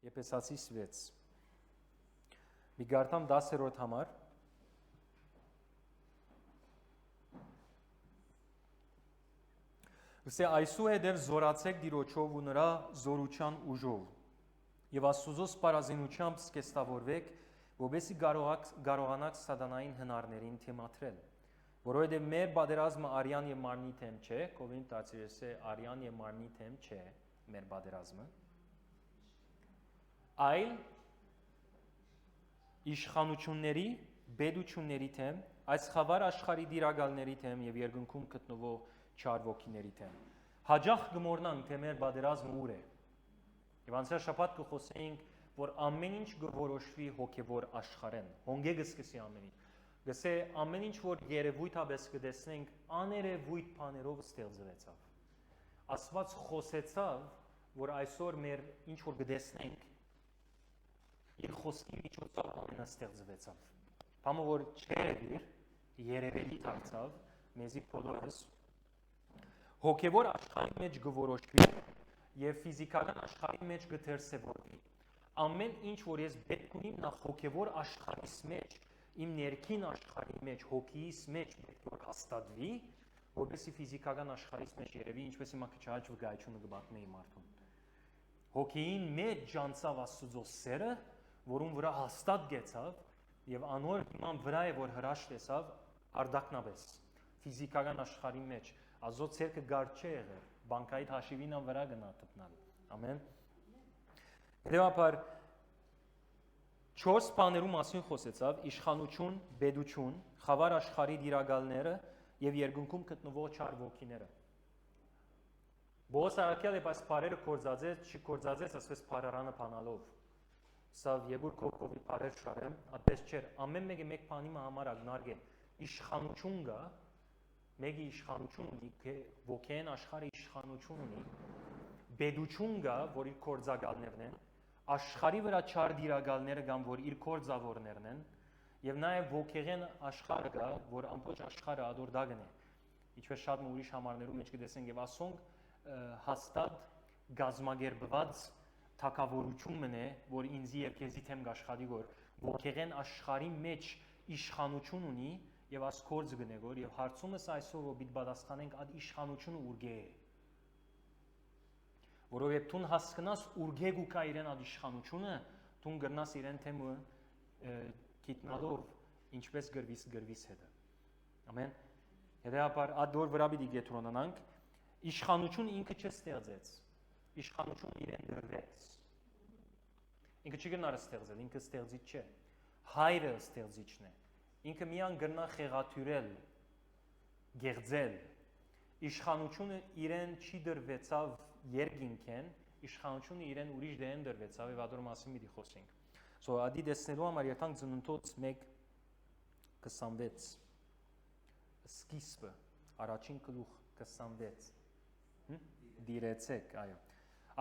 Եփեսացիս 6 Մի գարտամ 10-րդ համար Ուսե այսուհետև զորացեք Տիրոջով ու նրա զորության ուժով եւ Աստծո սպառազինությամբ սկեստավորվեք, որովհետեւ կարողանաք սատանային հնարներին թեմատրել, որովհետեւ մեր պատերազմը արյան եւ մարմնի թեմ չէ, կովին տացիրես է արյան եւ մարմնի թեմ չէ մեր պատերազմը, այլ իշխանությունների, բեդությունների թեմ, այս խավար աշխարհի դիրակալների թեմ եւ երկնքում գտնվող չար ոգիների թեմ։ Հաջող գմորնանք, թե մեր պատերազմը ուր է։ Եվ անցյալ շաբաթ կխոսեինք, որ ամեն ինչ կորոշվի հոգևոր աշխարհեն։ Հոնգե գսկսի ամեն ինչ։ Գսե ամեն ինչ, որ երևույթաբես կտեսնենք, աներևույթ բաներով ստեղծվեցավ։ Աստված խոսեցավ, որ այսօր մեր ինչ որ կտեսնենք, իր խոսքի միջոցով ամենաստեղծվեցավ։ Բամը որ չերևիր, երևելի դարձավ, մեզի բոլորս հոգևոր աշխարհի մեջ կորոշվի եւ ֆիզիկական աշխարհի մեջ կդրսևորվի։ Ամեն ինչ, որ ես պետք ունիմ նախ հոգևոր աշխարհիս մեջ, իմ ներքին աշխարհի մեջ, հոգիս մեջ պետք որ հաստատվի, որովհետեւ ֆիզիկական աշխարհիս մեջ երևի, ինչպես հիմա քչաճ վկայությունը կբացնեի մարդուն։ Հոգին մեջ ջանցավ Աստծո սերը, որում վրա հաստատ գեցավ եւ անոր իման վրա է որ հրաշ տեսավ արդակնաբես ֆիզիկական աշխարհի մեջ Աստծո ցերկը գար չէ եղել, բանկայի հաշիվին ան վրա գնա տպնալ։ Ամեն։ Հետևաբար 4 բաներու մասին խոսեցավ՝ իշխանություն, բեդություն, խավար աշխարհի դիրակալները եւ երկնքում գտնվող չար ոգիները։ Բոս արքյալը այս բարերը կորզածեց, չի կորզածեց, ասես բարարանը բանալով։ Սա եբուր կոկովի բարեր շարեմ, այդպես չէր, ամեն մեկը մեկ բանի համար ագնարգ է իշխանություն գա Մեկի իշխանություն ունի, ոգեն աշխարհի իշխանություն ունի, բեդություն կա, որ իր կորձակալներն են, աշխարհի վրա չար դիրակալները կան, որ իր կորձավորներն են, եւ նաեւ ոգեղեն աշխարհը կա, որ ամբողջ աշխարհը ադորդագն է։ Ինչպես շատ ուրիշ համարներում մեջ կտեսենք եւ ասոնք հաստատ գազմագերբված թակավորություն է, որ ինձի եւ քեզի թեմ աշխատի որ ոգեղեն աշխարհի մեջ իշխանություն ունի Եվ ասկորձ գնեգոր, եւ հարցումս այսօր որ պիտի պատասխանենք այդ իշխանությունը ուրգե է։ Որովհետեւ դու հասկանաս ուրգե գուկա իրեն այդ իշխանությունը, դու գրնաս իրեն թեմը գիտնալով ինչպես գրվիս հետը։ Ամեն։ Հետեւաբար այդ դոր վրա պիտի գետրոնանանք, իշխանությունը ինքը չստեղծեց։ Իշխանությունը իրեն դրվեց։ Ինքը չգնար ստեղծել, ինքը ստեղծիչ չէ։ Հայրը ստեղծիչն է։ Ինքը միան գրնա խեղաթյուրել, գեղձել, իշխանությունը իրեն չի դրվեցավ երկինքեն, իշխանությունը իրեն ուրիշ դեն դրվեցավ եւ ադոր մասին մի խոսենք։ So ադի դեսնելու համար երթանք ծննդոց 1:26 սկիզբը, առաջին գլուխ 26 դիրեցեք, այո։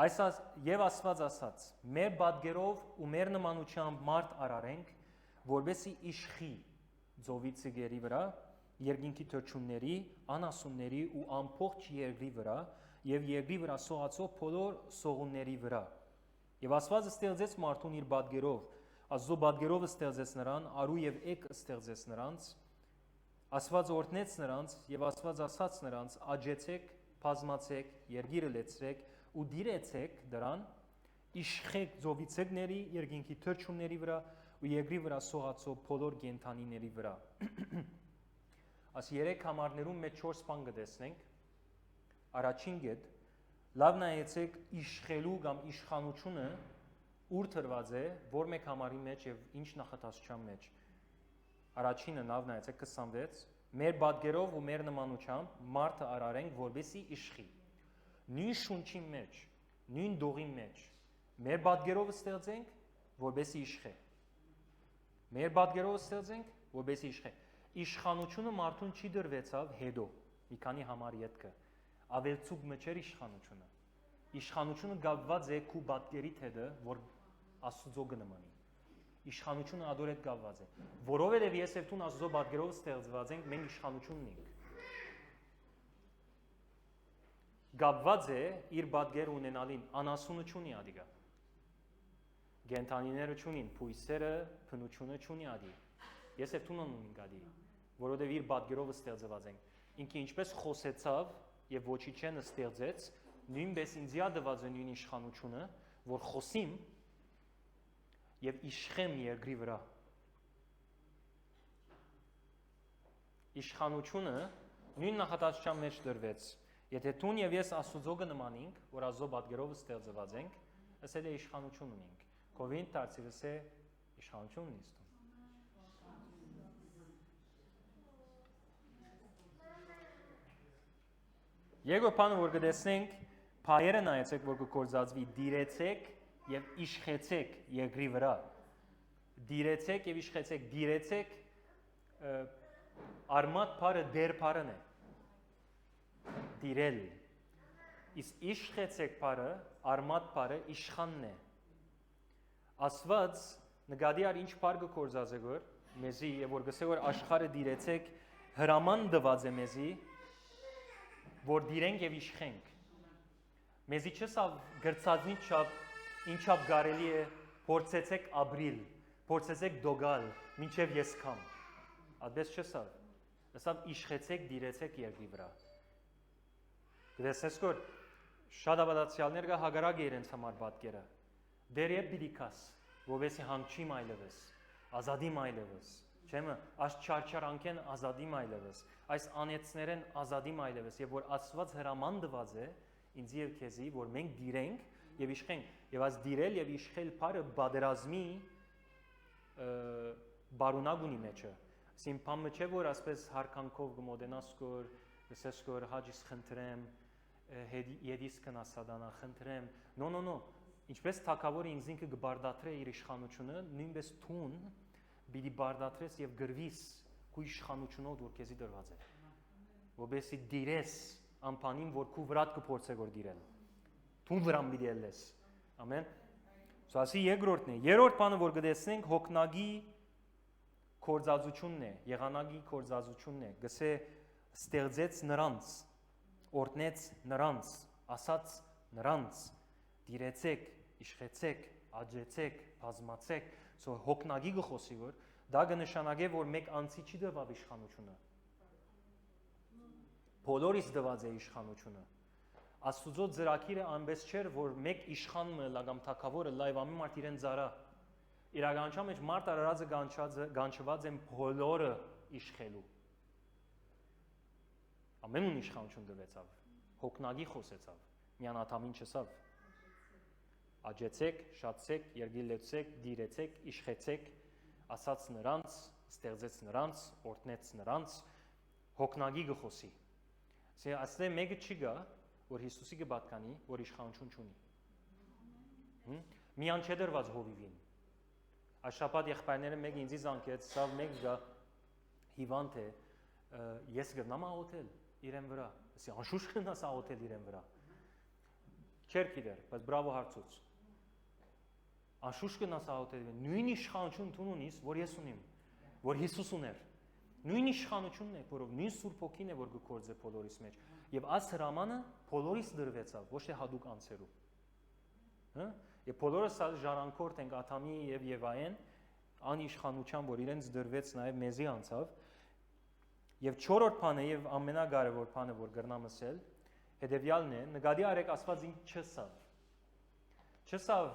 Այս եւ Աստված ասաց. մեր բադգերով ու մեր նմանությամբ մարդ արարենք, որբեսի իշխի Ձովի ցգերի վրա, երկինքի թրջունների, անասունների ու ամբողջ երկրի վրա եւ երկրի վրա սողացող բոլոր սողունների վրա։ Եվ Աստված ստեղծեց մարդուն իր բադգերով, Աստծո բադգերով ստեղծեց նրան, արու եւ էկ ստեղծեց նրանց։ Աստված օրհնեց նրանց եւ Աստված ասաց նրանց. «Աջեցեք, բազմացեք, երկիրը լեցրեք ու դիրեցեք դրան, իշխեք Ձովի ցգների, երկինքի թրջունների վրա ու երկրի վրա սողացող բոլոր կենդանիների վրա»։ Այս 3 համարներում մեջ 4 բան կտեսնենք։ Առաջին կետ լավ նայեցեք իշխելու կամ իշխանությունը ուր տրված է, որ մեկ համարի մեջ եւ ինչ նախատեսության մեջ։ Առաջինը լավ նայեցեք 26 մեր բադգերով ու մեր նմանությամբ մարդը արարենք, որբեսի իշխի։ Նույն շունչի մեջ, նույն դողի մեջ մեր բադգերով ստեղծենք, որբեսի իշխե։ Մեր բադգերով ստեղծենք, որբեսի իշխե։ Իշխանությունը մարդուն չի դրվեցավ հետո, մի քանի համար յետքը։ Ավելցուկ մեջեր իշխանությունը։ Իշխանությունը գալված է քու բադգերիդ հետը, որ Աստծո գնմանի։ Իշխանությունը ադոր հետ գալված է։ Որովհետև ես եւ դու Աստծո բադգերով ստեղծված ենք, մենք իշխանություն ունենք։ Գալված է իր բադգեր ունենալին, անասունություն ունի ադիգա։ Գենթանիները չունին, փույսերը փնությունը չունի ադի։ Ես էլ տունն ունին գադի, որովհետև իր պատգերով ստեղծված ենք։ Ինքը ինչպես խոսեցավ եւ ոչինչ ստեղծեց, նույնպես ինձ յադված է նույն իշխանությունը, որ խոսիմ եւ իշխեմ երկրի վրա։ Իշխանությունը նույն նախատեսության մեջ դրվեց։ Եթե տուն եւ ես Աստծո կնմանենք, որ Աստծո պատգերով ստեղծված ենք, ասել է իշխանություն ունենք։ Կովին դարձիվս է իշխանություն ունի։ Երկրորդ բանը, որ կտեսնենք, փայերը նայեցեք, որ կգործածվի դիրեցեք եւ իշխեցեք երկրի վրա։ Դիրեցեք եւ իշխեցեք, դիրեցեք արմատ բառը դեր բառն է։ Դիրել։ Իսկ իշխեցեք բառը արմատ բառը իշխանն է։ Աստված նկատի առ ինչ բառ կգործած է որ մեզի եւ որ գսե որ աշխարհը դիրեցեք հրաման տված է մեզի որ դիրենք եւ իշխենք։ Մեզի չսավ գրծածնի չափ ինչապ կարելի է փորձեցեք ապրիլ, փորձեցեք դոգալ, մինչեւ ես կամ։ Այդպես չսավ։ Ասավ իշխեցեք, դիրեցեք երկրի վրա։ Գտեսես որ շատ ավադացիալներ կա հագարակ իրենց համար պատկերը։ Դեր եւ բիդիկաս, որովհետեւ հանգչի մայլևես, ազատի մայլևես։ Չեմը աշ չարչարանքեն ազատի մայլևես, այս անեցներեն ազատի մայլևես եւ որ Աստված հրաման տված է ինձ եւ քեզի որ մենք դիրենք եւ իշխենք եւ այս դիրել եւ իշխել բառը բادرազմի բարունակ ունի մեջը։ Այսին բամը չէ որ ասպես հարկանքով կմոդենաս կոր, ասես կոր հաջիս խնդրեմ, եդիս կնասադանա խնդրեմ։ No, ինչպես թակավորը ինձ ինքը կբարդատրե իր իշխանությունը, նույնպես թուն բիդի բարդատրես եւ գրվիս քու իշխանությունով որ քեզի դրված է որբեսի դիրես ամփանին որ քու վրատ կփորձե որ դիրել թուն վրան բիդի ելես ամեն սասի երկրորդն է երրորդ բանը որ կտեսնենք հոգնագի կորձածությունն է եղանակի կորձածությունն է գսե ստեղծեց նրանց օրտնեց նրանց ասաց նրանց դիրեցեք իշխեցեք աջեցեք բազմացեք So հոգնագի գխոսի որ դա կնշանակե որ մեկ անցի չի դվավ իշխանությունը բոլորիս դված է իշխանությունը Աստուծո ծրագիրը այնպես չէր որ մեկ իշխանը լագամ թակավորը լայվ ամի մարդ իրեն ծարա իրականության մեջ մարդ արարածը գանչված են բոլորը իշխելու ամենուն իշխանություն դվեցավ հոգնագի խոսեցավ միան աթամին չսավ Աջեցեք, շացեք, երգիլեցեք, դիրեցեք, իշխեցեք, ասաց նրանց, ստեղծեց նրանց, օրտնեց նրանց, հոգնագի գխոսի։ Ասե մեկը չի գա, որ Հիսուսի կպատկանի, որ իշխանություն չունի։ Միան չէ դրված հովիվին։ Այս շաբաթ եղբայրները մեկ ինձի զանգեց, սավ մեկ գա հիվանդ է, ես գտնամ աղոթել իրեն վրա։ Ասի անշուշտ գնաս աղոթել իրեն վրա։ Չէր գիտեր, բայց բրավո հարցուց։ Անշուշտ գնաս աղոթել, նույն իշխանություն դու ունիս, որ ես ունիմ, որ Հիսուս ուներ։ Նույն իշխանությունն է, որով նույն Սուրբ Հոգին է, որ գործե բոլորիս մեջ։ Եվ այս հրամանը բոլորիս դրվեցավ, ոչ թե հadouk անցերու։ Հա? Եվ բոլորս ժառանգորդ ենք Աթամի եւ Եվային, անիշխանության, որ իրենց դրվեց նաեւ մեզի անցավ։ Եվ չորրորդ բանը եւ ամենակարևոր բանը, որ գրնամ ասել, հետեւյալն է, նկատի արեք Աստված ինձ չսավ։ Չսավ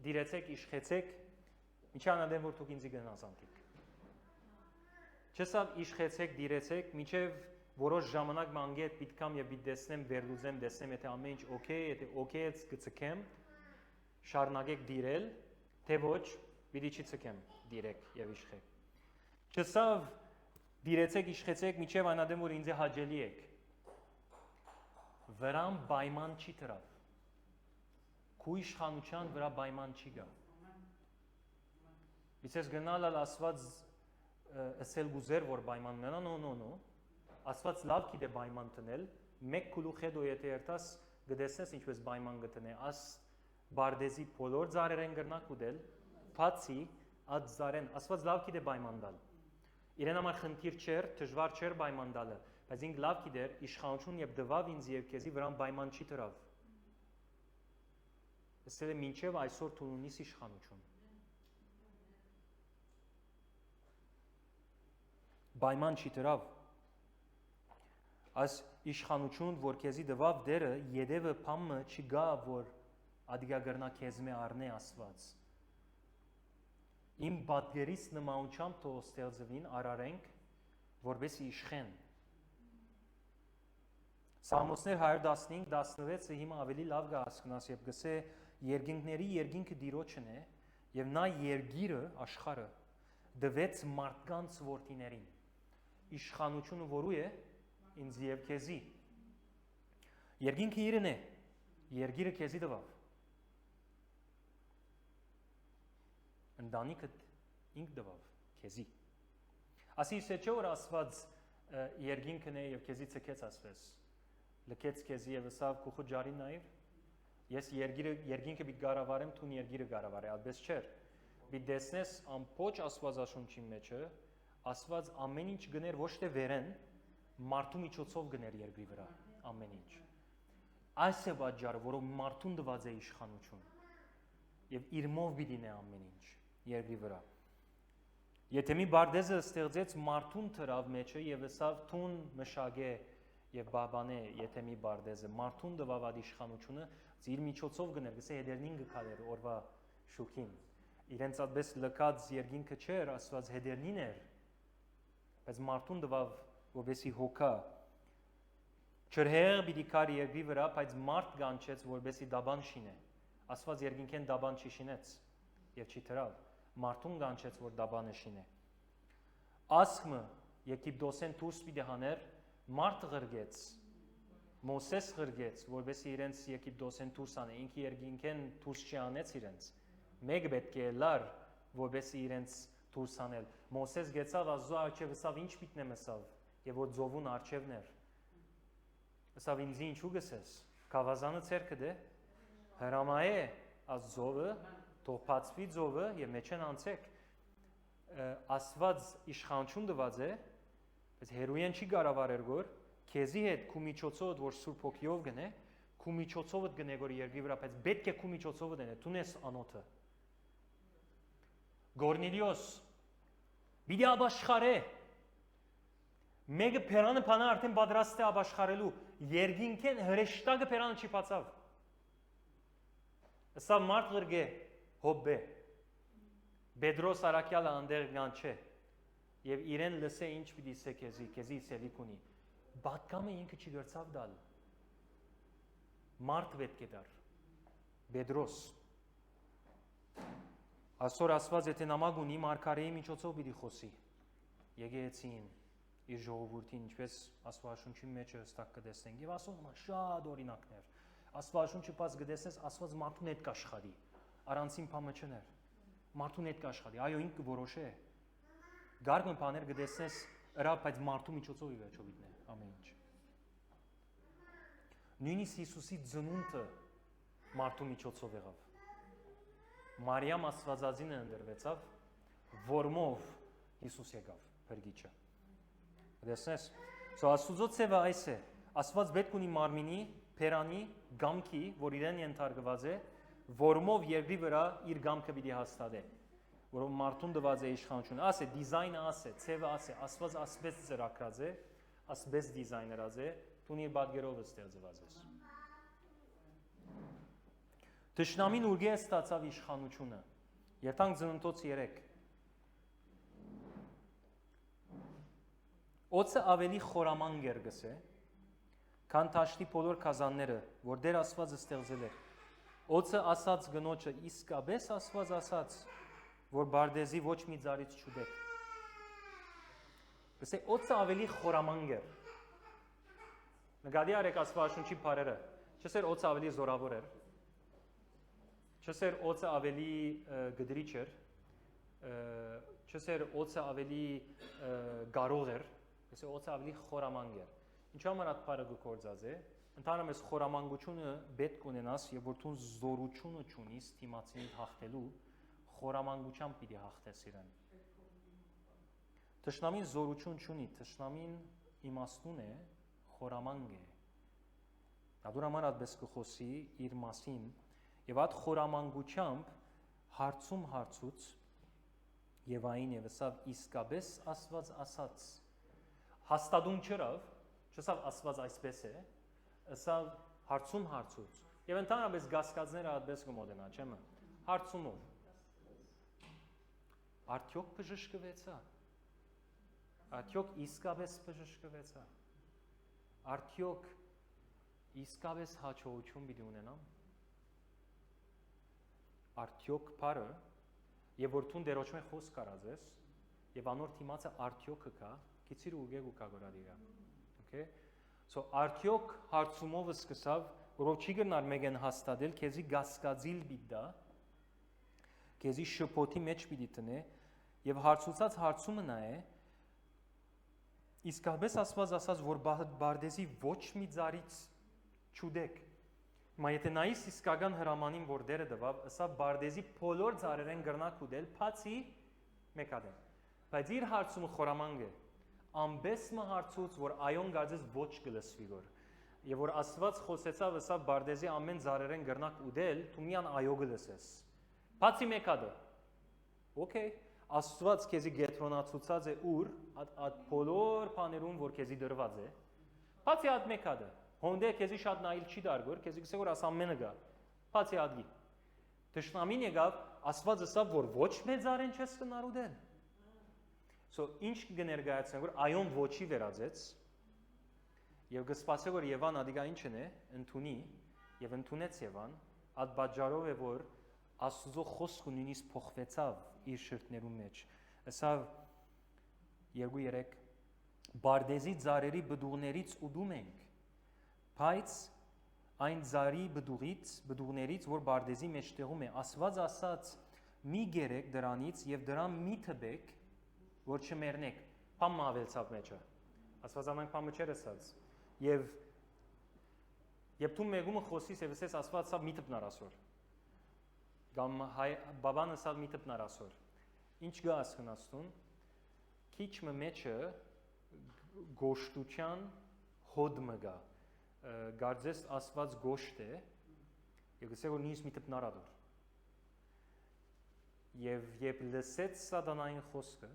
դիրեցեք, իշխեցեք, ինչի անադեմ որ դուք ինձի գնաս անտիկ։ Չսավ իշխեցեք, դիրեցեք, մինչև որոշ ժամանակ մանգետ պիտքամ եւ պիտեսնեմ, վերլուծեմ, տեսնեմ, եթե ամեն ինչ օքեյ, եթե օքեյ է գցկեմ, շարունակեք դիրել, թե ոչ, պիտի չի ցկեմ, դիրեք եւ իշխեք։ Չսավ դիրեցեք, իշխեցեք, մինչև անադեմ որ ինձ հաջելի եք։ Վրան պայման չի դրավ։ Քու իշխանության վրա պայման չի գա։ Իսկ գնալ Աստված ասել գուզեր որ պայման ունենա, no։ Աստված լավ գիտե պայման տնել, մեկ քուլու հետո եթե երթաս գտեսնես ինչպես պայման գտնե, աս բարդեզի բոլոր ծառերեն գրնակ ուդել, բացի այդ ծառեն Աստված լավ գիտե պայման տալ։ Իրեն համար խնդիր չէր, դժվար չէր պայման տալը, բայց ինք լավ գիտեր իշխանություն եւ դվավ ինձ եւ քեզի վրան պայման չի դրավ։ ասել է մինչև այսօր դու ունիս իշխանություն։ Պայման չի դրավ։ Այս իշխանություն, որ քեզի դվավ դերը, յետևը փամը չգա, որ ադիգա գրնա քեզ մե առնե Աստված։ Իմ պատգերից նմանությամբ թող ստեղծվին արարենք, որպեսզի իշխեն։ Սամոսներ 115-16-ը հիմա ավելի լավ կհասկանաս եւ գսե երկինքների երկինքը Տիրոջն է եւ նա երգիրը աշխարհը դվեց մարդկանց որդիներին։ Իշխանությունը որու է ինձ եւ քեզի։ Երկինքը իրեն է, երգիրը քեզի տվավ։ Ընտանիքը ինք տվավ քեզի։ Ասի չէ որ Աստված երկինքն է եւ քեզի ցկեց ասվես։ Լքեց քեզի եւ ասավ քուխու ջարին նայր։ Ես երկինքը պիտի գարավարեմ, թուն երկիրը գարավարե, այդպես չէր։ Պիտի դեսնես ամբողջ Աստվածաշունչի մեջը, Աստված ամեն ինչ գներ ոչ թե վերեն, մարդու միջոցով գներ երկրի վրա ամեն ինչ։ Այս է պատճառը, որով մարդուն տված է իշխանություն։ Եվ իր մով պիտի նե ամեն ինչ երկրի վրա։ Եթե մի բարդեզը ստեղծեց մարդուն թրավ մեջը եւ ասավ թուն մշակե եւ բաբանե, եթե մի բարդեզը մարդուն տվավ այդ իշխանությունը, իր միջոցով գներ, գսե հետերնին գքալեր օրվա շուքին։ Իրենց այդպես լքած երկինքը չէր, Աստված հետերնին էր, բայց մարդուն տվավ որպեսի հոգա։ Չրհեղ պիտի կար երկրի վրա, բայց մարդ կանչեց, որպեսի դաբան շինե։ Աստված երկինքեն դաբան չի շինեց եւ չի թրավ, մարդուն կանչեց, որ դաբանը շինե։ Ասկմը Եգիպտոսեն դուրս պիտի հաներ, մարդ ղրգեց, Մոսես ղրգեց, որպեսի իրենց Եգիպտոսեն դուրս անե, ինքը երկինքեն դուրս չի անեց իրենց։ Մեկ պետք է լար, որպեսի իրենց դուրս անել։ Մոսես գեցավ Աստծո առջև, ասավ ինչ պիտնեմ ասավ, եւ որ ծովուն առջևն էր։ Ասավ ինձ ինչու գսես։ Գավազանը ցերկը դե հրամայե Աստծովը, թող բացվի ծովը եւ մեջեն անցեք։ Աստված իշխանություն տված է, բայց հերոյեն չի գարավարեր գոր, քեզի հետ քու միջոցով որ Սուրբ Հոգիով գնե, քու միջոցով գնե որ երկրի վրա, բայց պետք է քու միջոցով դնե, դու ես անոթը։ Գորնիլիոս բիդի աբաշխարե։ Մեկը փերանը փանա արդեն պատրաստ է աբաշխարելու, երկինքեն հրեշտակը փերանը չի բացավ։ Սա մարդ ղրգե հոբե։ Պետրոս Արաքյալը անդեր գանչե եւ իրեն լսե ինչ պիտի սե քեզի սելիք ունի։ Բատկամը ինքը չի գրծավ դալ։ Մարդ պետք է դար։ Պետրոս Այսօր Աստված եթե նամակ ունի մարգարեի միջոցով պիտի խոսի։ Եկեղեցին իր ժողովրդին ինչպես Աստվածաշունչի մեջ հստակ կտեսնենք եւ ասում նման շատ օրինակներ։ Աստվածաշունչը բաց կտեսնես Աստված մարդուն հետ կաշխատի։ Առանցին բամը չներ։ Մարդուն հետ կաշխատի։ Այո, ինքը կորոշե։ Գարգն բաներ կտեսնես ыրա, բայց մարդու միջոցով ի վերջո պիտի ամեն ինչ։ Նույնիսկ Հիսուսի ծնունդը մարդու միջոցով եղավ։ Մարիամ Աստվածածինը ընդրվեցավ, որմով Հիսուս եկավ փրկիչը։ Դեսնես, Աստուծո ցևը այս է։ Աստված պետք ունի մարմինի, փերանի, գամքի, որ իրեն ենթարկված է, որմով երկրի վրա իր գամքը պիտի հաստատե, որով մարդուն տված է իշխանությունը։ Ասե դիզայնը ասե, ցևը ասե, Աստված ասպես ծրագրած է, ասպես դիզայներած է, դու իր բادرով ստեղծված ես։ Տշնամին ուրգե է ստացավ իշխանությունը։ Երթանք Ծննդոց 3։ Օծը ավելի խորամանկ էր գսե, քան տաշտի բոլոր կազանները, որ Տեր Աստվածը ստեղծել էր։ Օծը ասաց գնոջը, իսկապես Աստված ասաց, որ բարդեզի ոչ մի ծառից չուտեք։ Գսե օծը ավելի խորամանկ էր։ Նկատի արեք Աստվածաշունչի բառերը։ Չսեր օծը ավելի զորավոր էր։ Չսեր օծը ավելի գդրիչ էր։ Չսեր օծը ավելի գարող էր։ Գսե օծը ավելի խորամանկ էր։ Ինչու համար այդ բառը գործած է։ Ընդհանրապես խորամանկությունը պետք ունենաս, եւ որ դու զորությունը չունիս թիմացին հաղթելու, խորամանկությամբ պիտի հաղթես իրեն։ Տշնամին զորություն չունի, տշնամին իմաստուն է, խորամանկ է։ Դրա համար այդպես կխոսի իր մասին, Եվ այդ խորամանկությամբ հարցում հարցուց եւ այն եւ ասավ իսկապես Աստված ասաց հաստատում չրավ չասավ Աստված այսպես է ասավ հարցում հարցուց եւ ընդհանրապես գասկածները այդպես կմոտենա չեմ հարցումով արդյոք բժշկվեցա արդյոք իսկապես բժշկվեցա արդյոք իսկապես հաջողություն պիտի ունենամ արդյոք բարը եւ որ դու դերոճ մե խոսք կարած ես եւ անոր թիմացը արդյոքը կա քիչիր ուգեգ ու կագորադիրա okay so արդյոք հարցումով սկսավ որով չի գնար մեգեն հաստատել քեզի գասկածիլ բիդա քեզի շփոթի մեջ պիտի տնե եւ հարցուցած հարցումը նա է իսկապես Աստված ասաց որ բարդեզի ոչ մի ծարից չուդեք Մա եթե նայիս իսկական հրամանին որ դերը դվավ, ասա բարդեզի բոլոր ծառերեն գրնակ ուդել, բացի մեկադեն։ Բայց իր հարցումը խորամանկ է։ Ամբես մը հարցուց, որ այոն գարձես ոչ կլսվի որ։ Եվ որ Աստված խոսեցավ, ասա բարդեզի ամեն ծառերեն գրնակ ուդել, դու միան այո կլսես։ Բացի մեկադը։ Okay, Աստված քեզի գետրոնացուցած է ուր, այդ բոլոր բաներուն, որ քեզի դրված է։ Բացի այդ մեկադը։ Հոնդե քեզի շատ նայել չի դարգոր, քեզի գսե որ ասամենը գա։ Բացի ադգի։ Տշնամին եկավ, Աստված ասավ, որ ոչ մեծ արեն չես կնար ուդել։ So ինչ կներկայացնեն, որ այոն ոչի վերածեց։ Եվ կսպասե որ Եվան ադիգա ինչն է, ընդունի եւ ընդունեց Եվան, այդ բաժարով է որ Աստծո խոսքը նույնիսկ փոխվեցավ իր շրթներում մեջ։ Ասավ 2-3 Բարդեզի ծառերի բդուղներից ուդում ենք Բայց այն ծառի բդուղներից, որ բարդեզի մեջտեղում է, Աստված ասաց մի գերեք դրանից եւ դրան մի թբեք, որ չմեռնեք։ Բամ ավելցավ մեջը։ Աստված ամեն բանը չէր ասած։ Եվ դու մեգումը խոսիս եւ ասես Աստված ասավ մի թփնար ասոր։ Կամ բաբան ասավ մի թփնար ասոր։ Ինչ գա ասկնաստուն։ Քիչ մեջը գոշտության հոդմը գա։ Գարձես Աստված գոշտ է եւ գսե որ նույնիսկ մի տպնարադոր եւ երբ լսեց սատանային խոսքը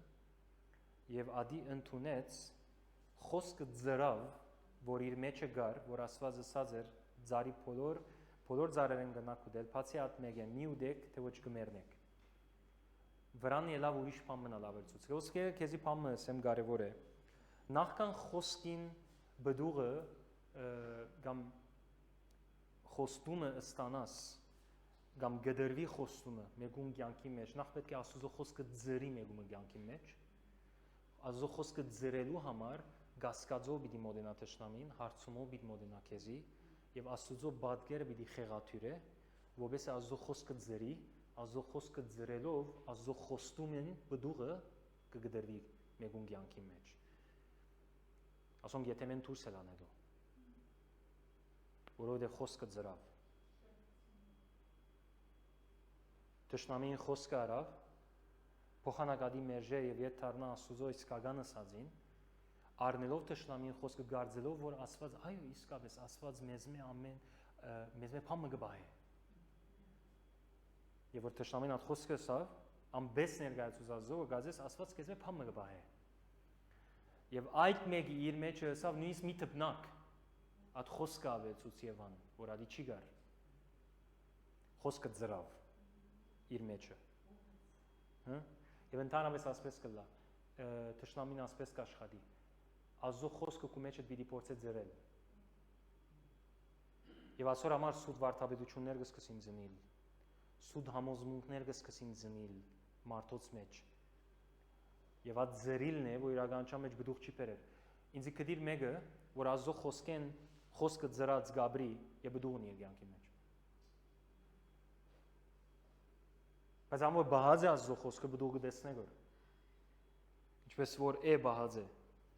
եւ ադի ընդունեց խոսքը ծրավ որ իր մեջը գար որ Աստված ասած էր ծարի բոլոր ծարերեն գնաք ուդել բացի այդ մեկը մի ուդեք թե ոչ կմեռնեք վրան ելավ ուրիշ բան մնալ ավելցուց ոսկե քեզի բանը ասեմ կարեւոր է նախքան խոսքին բդուղը կամ խոստումը ստանաս կամ գդրվի խոստումը մեգուն կյանքի մեջ նախ պետք է Աստծո խոսքը ձրի մեգումը կյանքի մեջ Աստծո խոսքը ձրելու համար գասկածով պիտի մոդենա տշնամին հարցումով պիտի մոդենա քեզի եւ Աստծո բادگերը պիտի խեղաթյուրե որովհետեւ Աստծո խոսքը ձրի Աստծո խոսքը ձրելով Աստծո խոստումն բդուղը կգդրվի մեգուն կյանքի մեջ ասոնք եթե մեն դուրս ելանելու որովհետև խոսքը ծրավ։ Տշնամին խոսքը արավ, փոխանակադի մերժե եւ ետ դառնա Աստուծո իսկական ասածին, առնելով տշնամին խոսքը գարձելով, որ Աստված, այո, իսկապես Աստված մեզ մե փամը գբահե։ Եվ որ տշնամին այդ խոսքը ասավ, ամբես ներկայացուց Աստծո, որ գազես Աստված քեզ մե փամը գբահե։ Եվ այդ մեկը իր մեջը ասավ նույնիսկ մի թփնակ Այդ խոսքը ավելցուց Եվան, որ ադի չի գար։ Խոսքը ծրավ իր մեջը։ Եվ ընդհանրապես ասպես կլա, տշնամին ասպես կաշխատի։ Աստծո խոսքը քո մեջը պիտի փորձե ծրել։ Եվ այսօր համար սուտ վարդապետություններ կսկսին ծնիլ։ Սուտ համոզմունքներ կսկսին ծնիլ մարդոց մեջ։ Եվ այդ ծրիլն է, որ իրականության մեջ բդուղ չի բերել։ Ինձ կդիր մեկը, որ Աստծո խոսքեն խոսքը ծրած Գաբրի եւ բդուղն իր կյանքի մեջ։ Բայց ամոր բահած է Աստծո խոսքը բդուղ կտեսնեք որ։ Ինչպես որ է բահած է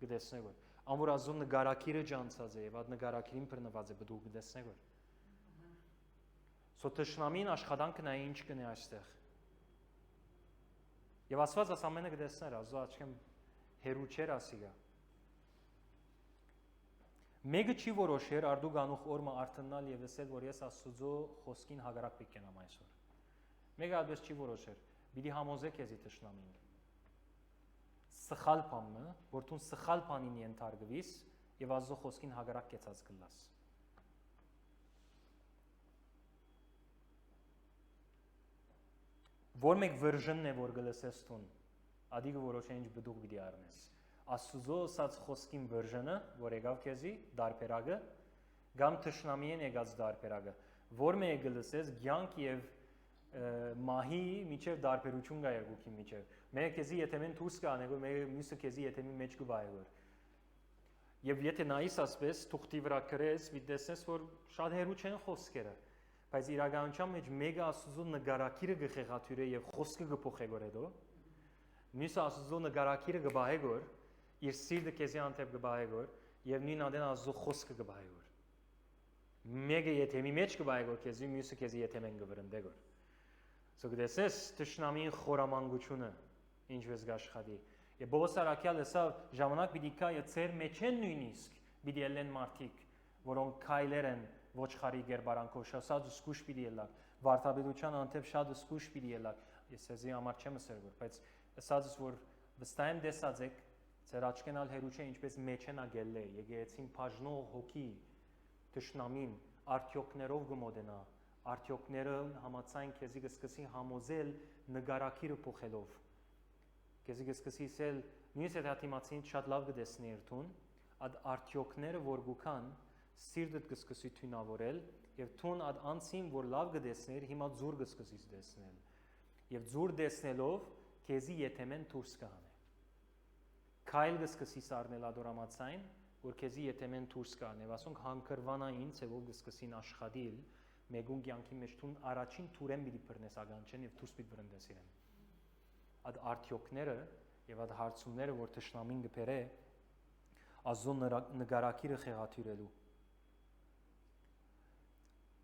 կտեսնեք որ։ Ամոր Աստծո նկարակիրը ջանցած է եւ այդ նկարակիրին բռնված է բդուղ կտեսնեք որ։ Սո տշնամին աշխատանքն է ինչ կնե այստեղ։ Եվ Աստված աս ամենը կտեսներ Աստծո աչքեմ հերու չեր ասիգա։ Մեկը չի որոշեր արդու գանուխ օրմը արթնալ եւ ասել, որ ես Աստծո խոսքին հակառակ պետք եմ այսօր։ Մեկը այդպես չի որոշեր։ Պիտի համոզե քեզի ճշնամին։ Սխալ բանը, որ դու սխալ բանին ենթարկվիս եւ Աստծո խոսքին հակառակ կեցած կլաս։ Որ մեկ version-ն է որ գլսես տուն, ադիգը որոշե ինչ բդուղ պիտի առնես։ Աստծո ասած խոսքին version-ը, որ եկավ քեզի, դարբերակը, կամ ճշնամիին եկած դարբերակը, որ մեկ գլսես ցանկ եւ մահի միջև դարբերություն կա երկուքի միջև։ Մեկը քեզի եթե մեն դուրս կանե, որ մեկը մյուսը քեզի եթե մի մեջ կվայր։ Եվ եթե նայես ասպես, թուղթի վրա գրես, դիտես որ շատ հերու չեն խոսքերը, բայց իրականության մեջ մեկը Աստծո նկարակիրը գխեղաթյուրե եւ խոսքը գփոխե գոր հետո, մյուսը Աստծո նկարակիրը գբահե գոր, իր սիրտը քեզի անտեպ գբահե գոր եւ նույն ադեն Աստծո խոսքը գբահե գոր։ Մեկը եթե մի մեջ գբահե գոր քեզի, մյուսը քեզի եթե մեն գվրընդե գոր։ Սոկդեսես ճշնամին խորամանկությունը ինչպես գաշխատի։ Եվ Բողոս Արաքյալը սա ժամանակ պիտի կա եւ ծեր մեջ են նույնիսկ պիտի ելեն մարդիկ, որոնք քայլեր են ոչխարի գերբարանքով շատ զսկուշ պիտի ելակ, վարդապետության անտեպ շատ զսկուշ պիտի ելակ։ Ես էզի համար չեմ ասել, բայց ասածս որ վստահ եմ դեսած եք, ծեր աչքենալ հերու չէ ինչպես մեջ են ագելլե, եկեղեցին բաժնող հոգի ճշնամին արդյոքներով գմոդենա, արդյոքները համացայն քեզի կսկսի համոզել նկարակիրը փոխելով։ Քեզի կսկսի ասել, նույնիսկ եթե դիմացին շատ լավ կտեսնի երթուն, այդ արդյոքները որ գուքան սիրտդ կսկսի թունավորել եւ թուն այդ անցին որ լավ կտեսներ, հիմա ձուր կսկսի տեսնել։ Եվ ձուր տեսնելով քեզի եթեմեն դուրս կանե։ Քայլ կսկսի սառնել ադորամացային, որ քեզի եթեմեն դուրս կանե, ասոնք հանկրվանային ցեվով կսկսին աշխատել, մեգուն կյանքի մեջ թուն առաջին թուրեն պիտի բռնես ագանչեն եւ դուրս պիտի բռնես իրեն։ Այդ արդյոքները եւ այդ հարցումները, որ ճշնամին գբերե Աստծո նկարակիրը խեղաթյուրելու։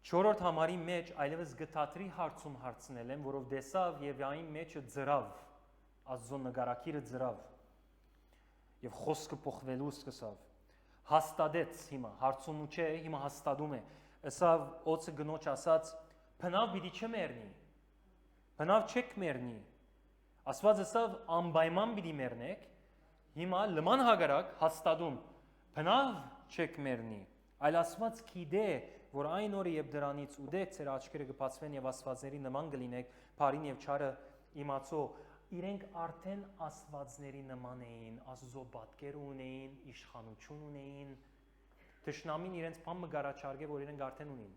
Չորրորդ համարի մեջ այլևս գտատրի հարցում հարցնել են, որով դեսավ եւ այն մեջը ծրավ, Աստծո նկարակիրը ծրավ եւ խոսքը փոխվելու սկսավ։ Հաստատեց հիմա, հարցումու չէ, հիմա հաստատում է։ Ասավ օծը գնոջ ասած, բնավ պիտի չմեռնի։ Բնավ չեք մեռնի։ Աստված ասավ անպայման պիտի մեռնեք, հիմա լման հագարակ հաստատում, բնավ չեք մեռնի, այլ Աստված գիտե, որ այն օրը եւ դրանից ուդեք ծեր աչքերը կբացվեն եւ աստվածների նման կլինեք, բարին եւ չարը իմացո, իրենք արդեն աստվածների նման էին, Աստծո պատկեր ունեին, իշխանություն ունեին, ճշնամին իրենց բան մգարաչարգե, որ իրենք արդեն ունին։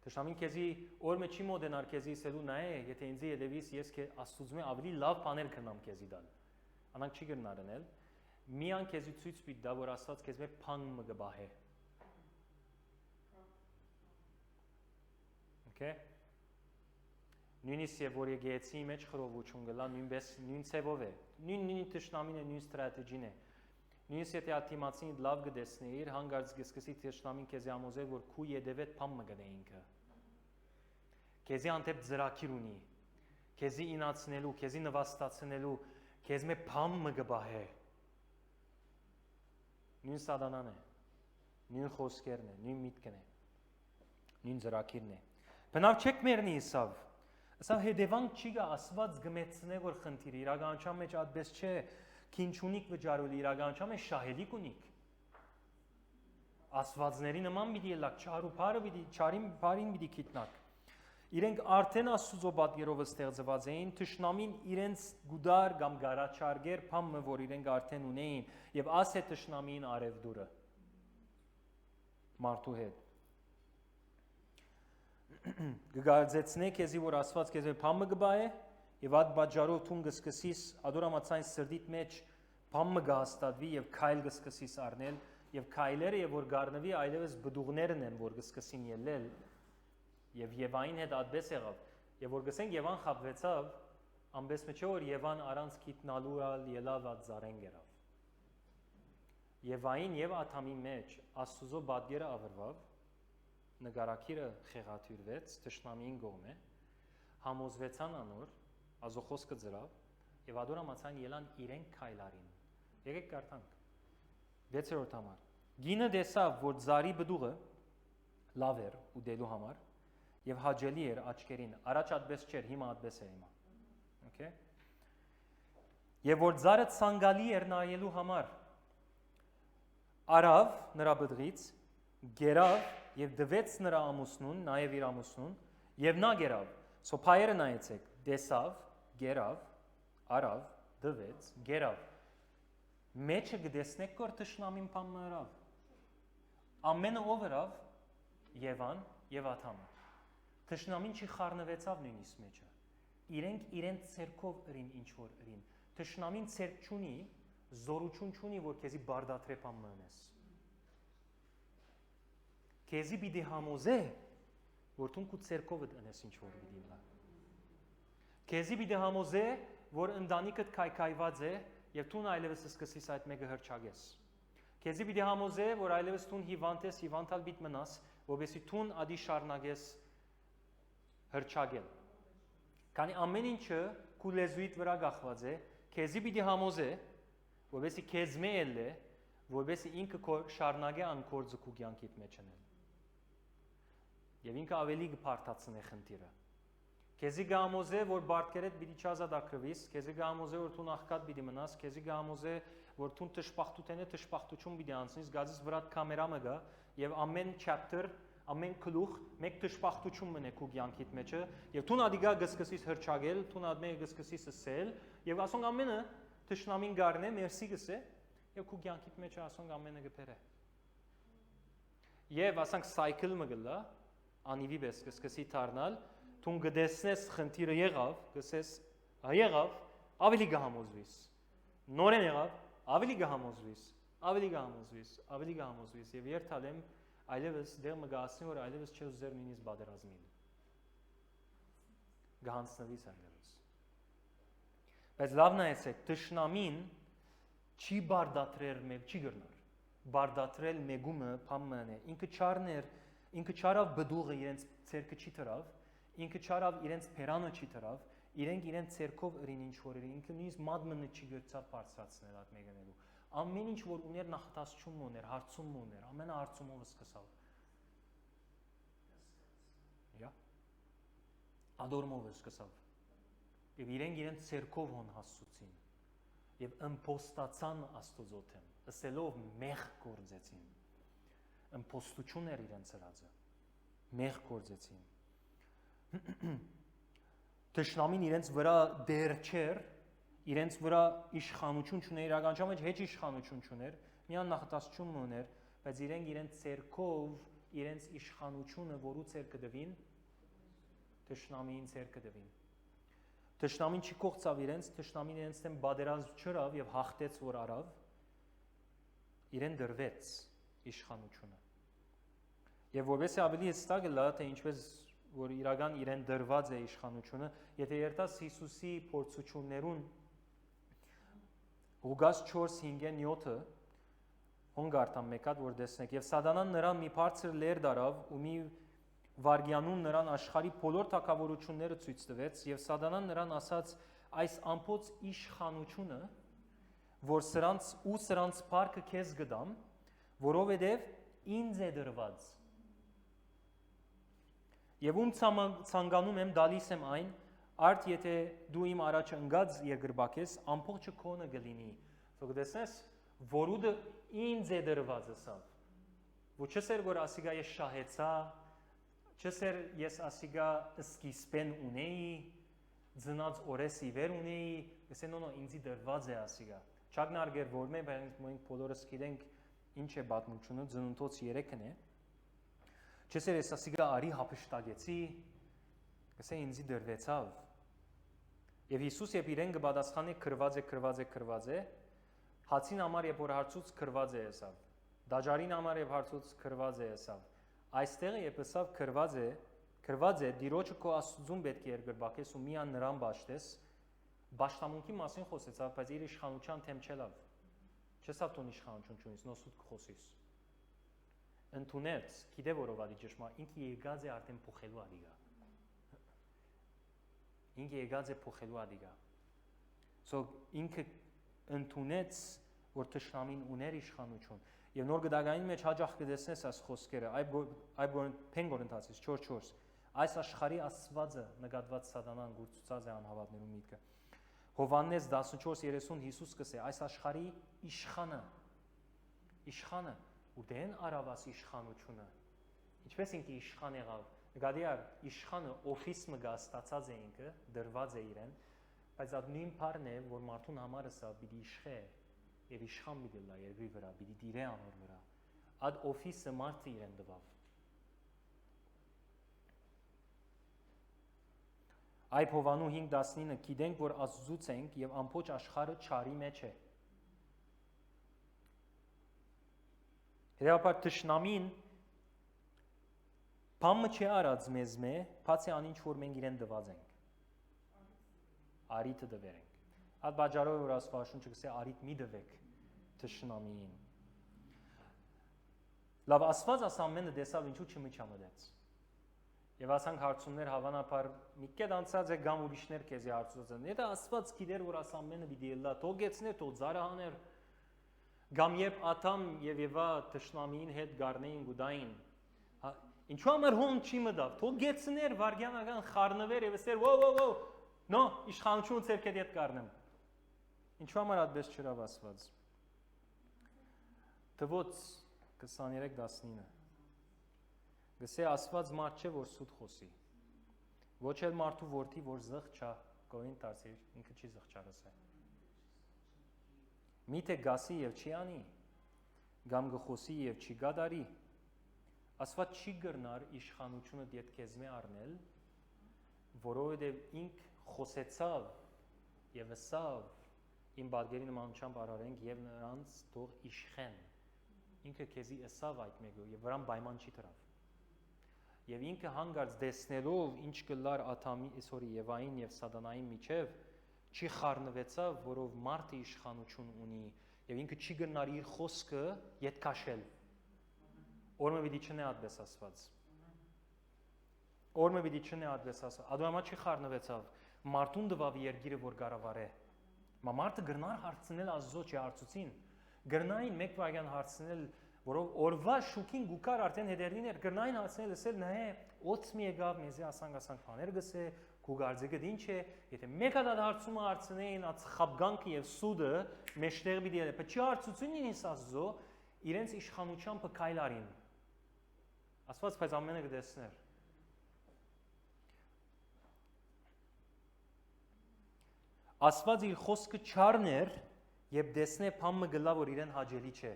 Ճշնամին քեզի օրը չի մոդենար քեզի ասելու նայ, եթե ինձ ելևիս ես Աստծո ավելի լավ բաներ կնամ քեզի դալ։ Անանք չի գնարնել, միան քեզի ցույց պիտի դա որ Աստված քեզ մե փան մգբահե։ Okay։ Նույնիսկ որ եկեցի մեջ խրովություն գլա նույնպես նույն ցևով է։ Նույն ճշնամին է, նույն ստրատեգին է։ Նույնիսկ եթե աթիմացին լավ գտեսնեիր, հանգարց կսկսի ճշնամին քեզի ամոզել, որ քու յետևետ փամ մգնե ինքը։ Քեզի անտեպ ծրակիր ունի, քեզի ինացնելու, քեզի նվաստացնելու, քեզ մե փամ մգբահե։ Նույն սատանան է, նույն խոսքերն է, նույն միտքն է, նույն ծրակիրն է։ Բնավ չեք մեռնի Իսավ։ Ասավ հետևանք չի գա Աստված գմեցնե որ խնդիրը իրականության մեջ այդպես չէ, քինչունիկ վճարული իրականության մեջ շահելիք ունիք։ Աստվածների նման պիտի ելակ, չարու բարը պիտի, չարին բարին պիտի քիտնակ։ Իրենք արդեն Աստծո պատկերով ստեղծված էին, թշնամին իրենց գուդար կամ գարաչարգեր փամը որ իրենք արդեն ունեին եւ աս է թշնամին արևդուրը մարդու հետ գգարձեցնե քեզի որ Աստված քեզ փամը գբայե եւ այդ բաժարով թուն կսկսիս ադորամացային սրդիտ մեջ փամը գաստատվի եւ քայլ կսկսիս առնել եւ քայլերը եւ որ գառնվի այլևս բդուղներն են որ կսկսին ելնել եւ Եվային հետ այդպես եղավ եւ որ գսենք Եվան խապվեցավ ամբես մեջ որ Եվան առանց գիտնալու ելավ այդ զարեն գերավ Եվային եւ Աթամի մեջ Աստուծո բادگերը ավրվավ նկարակիրը խեղաթյուրվեց թշնամիին գողմե համոզվեցան անոր Աստծո խոսքը ծրավ եւ ադորամացան ելան իրենք քայլարին եկեք կարդանք 6-րդ համար։ Գինը տեսավ, որ ծառի բդուղը լավ էր ուտելու համար եւ հաճելի էր աչքերին։ Առաջ այդպես չէր, հիմա այդպես է հիմա։ Okay։ Եվ որ ծառը ցանկալի էր նայելու համար, արավ նրա բդղից, գերավ եւ դվեց նրա ամուսնուն, նաեւ իր ամուսնուն, եւ նա գերավ։ Սոփայերը նայեցեք, տեսավ, գերավ, արավ, դվեց, գերավ։ Մեջը գտեսնեք կոր տշնամին բան մրավ։ Ամենը ով երավ Եվան եւ Աթամը։ Տշնամին չի խառնվեցավ նույնիսկ մեջը։ Իրենք իրենց ցերկով ըրին ինչ որ ըրին։ Տշնամին ցերկ չունի, զորություն չունի, որ քեզի բարդատրեպան մնես։ Քեզի պիտի համոզե, որ դու քու ցերկովդ անես ինչ որ պիտի լա։ Քեզի պիտի համոզե, որ ընտանիքդ քայքայված է եւ դու այլևս սկսես այդ մեկը հրճագես։ Քեզի պիտի համոզե, որ այլևս դու հիվանդ ես, հիվանդալ պիտի մնաս, որովհետեւ դու ադի շարունակես հրճագել։ Քանի ամեն ինչը քու լեզուիդ վրա գախված է, քեզի պիտի համոզե, որովհետեւ քեզ մեել է, որովհետեւ ինքը շարունակե անկորձը քու կյանքիդ մեջ անել։ Եվ ինքը ավելի կփարթացնե խնդիրը։ Քեզի գամոզե, որ բարդքերդ պիտի չազատագրվիս, քեզի գամոզե, որ դու աղքատ պիտի մնաս, քեզի գամոզե, որ դու տշպախտութենը տշպախտություն պիտի անցնես, գազից վրա կամերամը գա եւ ամեն chapter, ամեն գլուխ մեկ տշպախտություն մնե քու կյանքիդ մեջը եւ դու ադիգա գսկսիս հրճագել, դու ադմեգ գսկսիս սել եւ ասոնք ամենը տշնամին գարնե, մերսի գսե եւ քու կյանքիդ մեջը ասոնք ամենը գբերե։ Եվ ասանք cycle մը գլա, անիվի պես գսկսի դառնալ Դու գտեսնես խնդիրը եղավ, գսես եղավ, ավելի կհամոզվիս։ Նորեն եղավ, ավելի կհամոզվիս, ավելի կհամոզվիս, ավելի կհամոզվիս եւ երթալեմ այլևս դեր մգասնի որ այլևս չուզեր նույնիսկ բادرազմին։ Գահանցնվիս այլևս։ Բայց լավ նայեցեք, տշնամին չի բարդատրել մեկ չի գրնար։ Բարդատրել մեգումը փամն է։ Ինքը չարներ, ինքը չարավ բդուղը իրենց ցերկը չի թրավ։ Ինքը չարավ իրենց փերանը չի թրավ, իրենք իրենց ցերկով ըրին ինչ որ ըրին, ինքը նույնիսկ մադմնը չի գծավ բարձրացնել այդ մեգանելու։ Ամեն ինչ որ ուներ նախտասչում ուներ, հարցում ուներ, ամենը հարցումով սկսավ։ Իա։ Ադորմով սկսավ։ Եվ իրենք իրենց ցերկով հոն հասցուցին։ Եվ ըմպոստացան Աստծոթեմ, ըսելով մեղ գործեցին։ Ըմպոստություն էր իրենց հրածը։ Մեղ գործեցին։ Տշնամին իրենց վրա դեր չեր, իրենց վրա իշխանություն չուներ, իրականության մեջ հեչ իշխանություն չուներ, միան նախտասություն ուներ, բայց իրենց ցերկով իրենց իշխանությունը որու ցերկը դվին, տշնամին ցերկը դվին։ Տշնամին չի կողծավ իրենց, տշնամին իրենց դեմ բادرազմ չրավ եւ հաղթեց որ արավ, իրեն դրվեց իշխանությունը։ Եվ որովհետեւ ավելի հստակ է թե ինչպես որ իրական իրեն դրված է իշխանությունը, եթե երթաս Հիսուսի փորձություններուն Ղուկաս 4:5-7-ը հոնգարտան մեկատ որ տեսնեք եւ Սատանան նրան մի բարձր լեր դարավ ու մի վարգյանուն նրան աշխարհի բոլոր թակավորությունները ցույց տվեց եւ Սատանան նրան ասաց այս ամփոփ իշխանությունը որ սրանց փառքը քեզ գդամ որովհետեւ ինձ է դրված Եվ ցանկանում եմ դալիս եմ այն, արդ եթե դու իմ առաջ ընկած երկրբակես, ամբողջը քոնը գլինի։ Դու գտեսնես, որուդը ինձ է դրված ասավ։ Ոչ չսեր որ ասիգա ես շահեցա, չսեր ես ասիգա սկիզբեն ունեի, ծնած օրես ի վեր ունեի, ասեն նո ինձի դրված է ասիգա։ Չագնարգեր որ մենք բոլորս գիտենք ինչ է պատմությունը, ծնունդոց 3-ն է։ Չսեր ես ասիգա արի հապշտագեցի, գսե ինձի դրվեցավ։ Եվ Հիսուս երբ իրեն կպատասխանի քրված է, հացին համար երբ որ հարցուց քրված է եսավ, դաջարին համար երբ հարցուց քրված է եսավ, այստեղ երբ եսավ քրված է, դիրոջը քո Աստծուն պետք է երկրբակես ու միան նրան բաշտես, բաշտամունքի մասին խոսեցավ, բայց իր իշխանության թեմ չելավ։ Չեսավ տուն իշխանություն չունիս, նոսուտ կխոսիս։ Ընդունեց, գիտե որով ադի ճշմար, ինքը եկած է արդեն փոխելու ադիգա։ Ինքը եկած է փոխելու ադիգա։ So ինքը ընդունեց որ թշնամին ուներ իշխանություն։ Եվ նոր գդագանի մեջ հաջող կտեսնես այս խոսքերը, այբ փենգոր ընթացից 4:4 այս աշխարհի աստվածը նկատված սատանան գործուցած է անհավատներու միտքը։ Հովհաննես 14:30 Հիսուս կսե այս աշխարհի իշխանը ուտեն արավաս իշխանությունը։ Ինչպես ինքը իշխան եղավ, նկատի առ իշխանը օֆիսը գաստացած է ինքը, դրված է իրեն, բայց այդ նույն բառն է, որ մարդուն համար սա պիտի իշխե եւ իշխան պիտի լա երկրի վրա, պիտի դիրե անոր վրա։ Այդ օֆիսը մարդը իրեն տվավ։ Այբ Հովանու 5:19 գիտենք, որ Աստծուց ենք եւ ամբողջ աշխարհը չարի մեջ է։ Հետևաբար թշնամին բամը չի արած մեզ մե, բացի անինչ որ մենք իրեն տված ենք։ Արիթը դվերենք։ Այդ բաժարով որ Աստվածաշունչը գսե արիթ մի դվեք թշնամիին։ Լավ Աստված աս ամենը դեսավ ինչու չմիջամտեց։ Եվ ասանք հարցումներ հավանաբար մի կետ անցած է գամ ուրիշներ քեզի հարցուցած են։ Եթե Աստված գիտեր որ աս ամենը պիտի լա, թողեցներ, թող զարահաներ։ Գամ երբ Աթամ եւ Եվա թշնամիին հետ գառնեին գուդային։ Ինչու համար հոն չի մտավ։ Թողեցներ վարգյանական խառնվեր եւ ասեր ոո նո իշխանություն ցերկետ հետ կառնեմ։ Ինչու համար այդպես չրավ Աստված։ Թվոց 23:19 Գսե Աստված մարդ չէ որ սուտ խոսի։ Ոչ էլ մարդու որդի որ զղջա գոին դարձիր, ինքը չի զղջարսե։ Միթե գասի եւ չի անի, գամ գխոսի եւ չի գադարի։ Աստված չի գրնար իշխանությունը դիետ քեզմե առնել, որովհետեւ ինք խոսեցավ եւ ասավ իմ բادرերի նմանությամբ արարենք եւ նրանց թող իշխեն։ Ինքը քեզի ասավ այդ մեկը եւ վրան պայման չի դրավ։ Եվ ինքը հանգարց դեսնելով ինչ կլար Աթամի, Եվային եւ Սատանային միջև չի խառնվեցավ, որով մարդը իշխանություն ունի եւ ինքը չի գնար իր խոսքը ետ քաշել։ Օրմը պիտի չնե այդպես ասված։ Օրմը պիտի չնե այդպես ասված։ Ադամա չի խառնվեցավ, մարդուն դվավ երգիրը որ գարավարե։ Մարդը գրնար հարցնել Աստծո չի հարցուցին։ Գրնային մեկ վայրկյան հարցնել, որով օրվա շուքին գուկար արդեն հետերին էր գրնային հարցնել ասել նայե օծ մի եկավ մեզի ասանք բաներ գսե գուգարձիկը ինչ է եթե մեկ հատ հարցումը հարցնեին ած խաբգանքը եւ սուդը մեջտեղ պիտի է բայց չի հարցությունին ինձ Աստծո իրենց իշխանությամբ կայլարին Աստված բայց ամենը կդեսներ Աստված իր խոսքը չառներ եւ դեսնե փամը գլա որ իրեն հաջելի չէ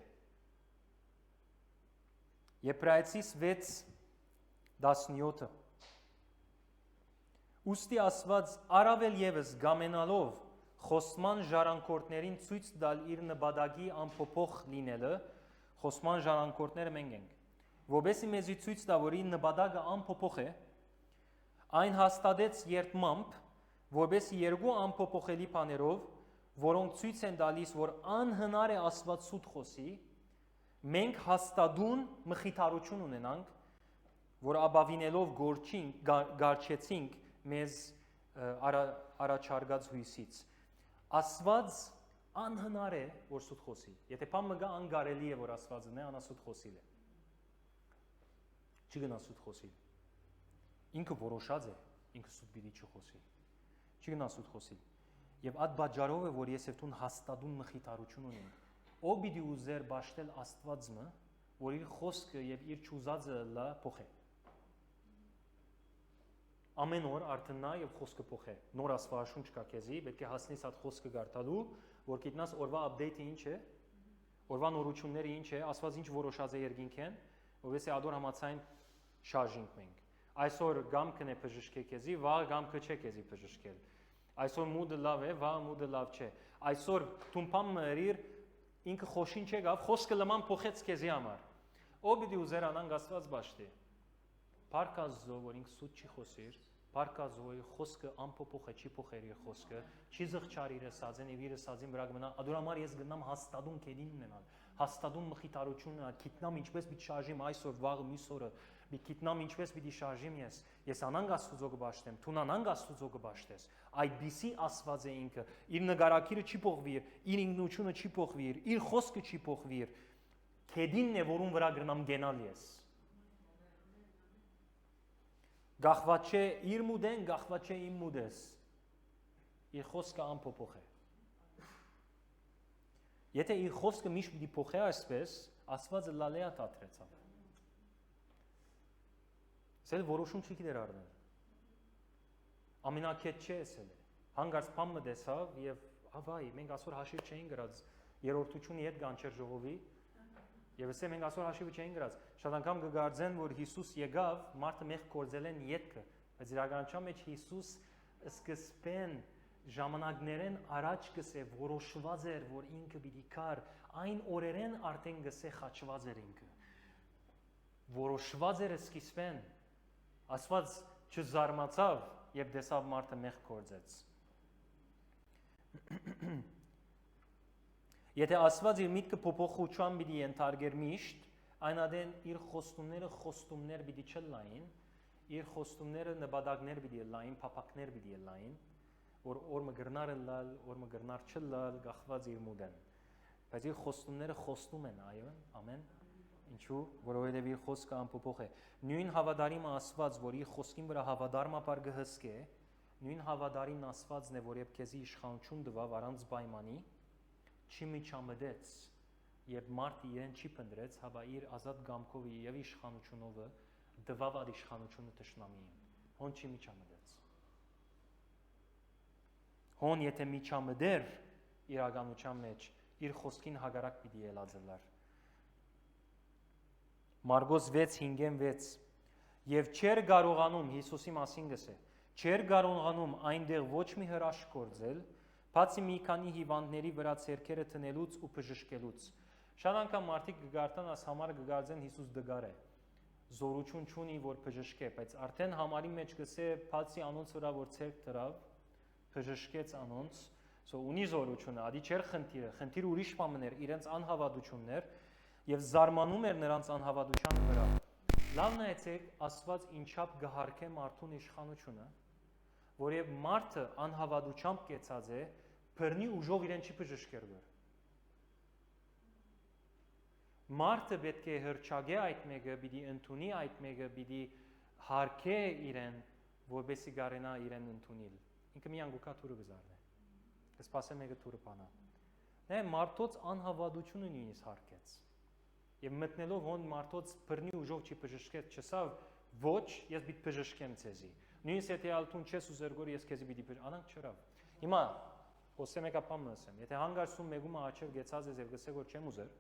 Եբրայեցիս 6:17 Ուստի Աստված առավել եւս գամենալով խոսման ժառանգորդներին ցույց տալ իր նպատակի ամփոփող լինելը խոսման ժառանգորդները մենք ենք որովհետեւ մեզի ցույց տա որ իր նպատակը ամփոփող է այն հաստատեց երդմամբ որովհետեւ երկու ամփոփողելի բաներով որոնք ցույց են տալիս որ անհնար է Աստված սուտ խոսի մենք հաստատուն մխիթարություն ունենանք, որ աբավինելով գարչեցինք մեզ առաջարկած հույսից։ Աստված անհնար է, որ սուտ խոսի։ Եթե բանը գա անգարելի է, որ Աստվածն է, անասուտ խոսիլ է։ Չի գնա սուտ խոսիլ։ Ինքը որոշած է, ինքը սուտ պիտի չխոսի։ Չի գնա սուտ խոսիլ։ Եվ այդ բաժարով է, որ ես եւ տուն հաստատուն մխիթարություն ունենք։ Ով պիտի ուզեր ճաշտել Աստվածը, որ իր խոսքը եւ իր ճուզածը լա փոխե։ Ամեն օր արտնա եւ խոսքը փոխե։ Նոր Աստվածաշունչ կա քեզի, պետք է հասնես այդ խոսքը գարտալու, որ գիտնաս օրվա update-ը ինչ է, օրվա նորությունները ինչ է, Աստված ինչ որոշած է երկինքեն, որովհետեւ ադոր համացայն շարժինք մենք։ Այսօր գամքն է բժշկե քեզի, վաղ գամքը չէ քեզի բժշկել։ Այսօր մուդը լավ է, վաղ մուդը լավ չէ։ Այսօր թումփամ մերիր ինքը խոշին չեկավ, խոսքը լման փոխեց քեզի համար։ Ով պիտի ուզեր անանք Աստված ճաշտի։ Փառքազո, որ ինքը սուտ չի խոսիր, փառքազո խոսքը ամփոփող է, չի փոխեր իր խոսքը, չի զղջար իր ասածին եւ իր ասածին վրա գնա, ադոր համար ես գնամ հաստատուն քեդին ունենալ, հաստատուն մխիթարություն ունենալ, գիտնամ ինչպես պիտի շարժիմ այսօր, վաղը, մյուս օրը, մի գիտնամ ինչպես պիտի շարժիմ ես անանգ Աստուծո կբաշխեմ, թուն անանգ Աստուծո կբաշխես։ Այդպիսի Աստված է ինքը, իր նկարակիրը չի փոխվի, իր ինքնությունը չի փոխվի, իր խոսքը չի փոխվի։ Քեդինն է, որում վրա գրնամ գենալ ես։ Գախված չէ իր մուդեն, գախված չէ իմ մուդես։ Իր խոսքը անփոփոխ է։ Եթե իր խոսքը միշտ պիտի փոխի այսպես, Աստվածը լալեա դադրեցավ։ Սել որոշում չի դեր առնել։ Ամենակետ չէ էսել է։ Հանգարց փամը դեսավ եւ ավայ, մենք այսօր հաշիվ չէին գրած երրորդությունը հետ գանչեր ժողովի եւ ասե մենք այսօր հաշիվը չէին գրած։ Շատ անգամ կգարձեն, որ Հիսուս եկավ, մարդը մեկ կորձել են յետքը, բայց իրականության մեջ Հիսուս սկզբեն ժամանակներեն առաջ գսե որոշված էր, որ ինքը պիտի կար, այն օրերեն արդեն գսե խաչված էր ինքը։ Որոշված էր սկիզբեն։ Աստված չզարմացավ եւ դեսավ մարդը մեղ կորձեց։ Եթե Աստված իր միտքը փոփոխության պիտի ենթարկեր միշտ, այն ադեն իր խոստումները պիտի չլային, իր խոստումները նպատակներ պիտի լային, փափակներ պիտի լային, որ օրը գրնար լալ, օրը գրնար չլալ, գախված իր մուդեն։ Բայց իր խոստումները խոստում են, այո, ամեն։ Ինչու, որովհետև իր խոսքը անփոփոխ է։ Նույն հավատարիմ Աստված, որ իր խոսքին վրա հավատարմաբար կհսկե, նույն հավատարիմ Աստվածն է, որ երբ քեզի իշխանություն տվավ առանց պայմանի, չի միջամտեց, երբ մարդը իրեն չի փնտրեց, հավա իր ազատ գամքով եւ իշխանությունով տվավ այդ իշխանությունը թշնամիին։ Հոն չի միջամտեց։ Հոն եթե միջամտեր իրականության մեջ, իր խոսքին հագարակ պիտի ելածելար։ Մարգոս 6:5-6 Եվ չեր կարողանում Հիսուսի մասին գսե, չեր կարողանում այնտեղ ոչ մի հրաշք գործել, բացի մի քանի հիվանդների վրա ցերքերը տնելուց ու բժշկելուց։ Շատ անգամ մարդիկ կգարտան աս համարը կգարձեն Հիսուս դգար է, զորություն չունի որ բժշկե, բայց արդեն համարի մեջ գսե բացի անոնց վրա որ ցերք դրավ, բժշկեց անոնց, ունի զորությունը, ադի չեր խնդիրը, խնդիրը ուրիշ բան էր, իրենց անհավատություններ եւ զարմանում էր նրանց անհավատության վրա։ Լավ նայեցեք, Աստված ինչապ գահարքե մարդուն իշխանությունը, որև մարդը անհավատությամբ կեցած է, բռնի ուժով իրեն չի բժշկեր գոր։ Մարդը պետք է հրճագե այդ մեկը, պիտի ընդունի այդ մեկը, պիտի հարկե իրեն, որպեսզի կարենա իրեն ընդունել։ Ինքը մի անգուկա թուրը գզարն է։ Կսպասե մեկը թուրը բանա։ Նե մարդոց անհավատությունը նույնիսկ հարկեց։ Եվ մտնելով հոն մարդոց բռնի ուժով չի բժշկեց, չսավ ոչ, ես պիտի բժշկեմ ցեզի։ Նույնիսկ եթե ալթուն չես ուզեր գոր ես քեզի պիտի անանք չրավ։ Հիմա խոսեմ եկա բան ասեմ, եթե հանգարցում մեկում աչև գեցած ես եւ գսե որ չեմ ուզեր,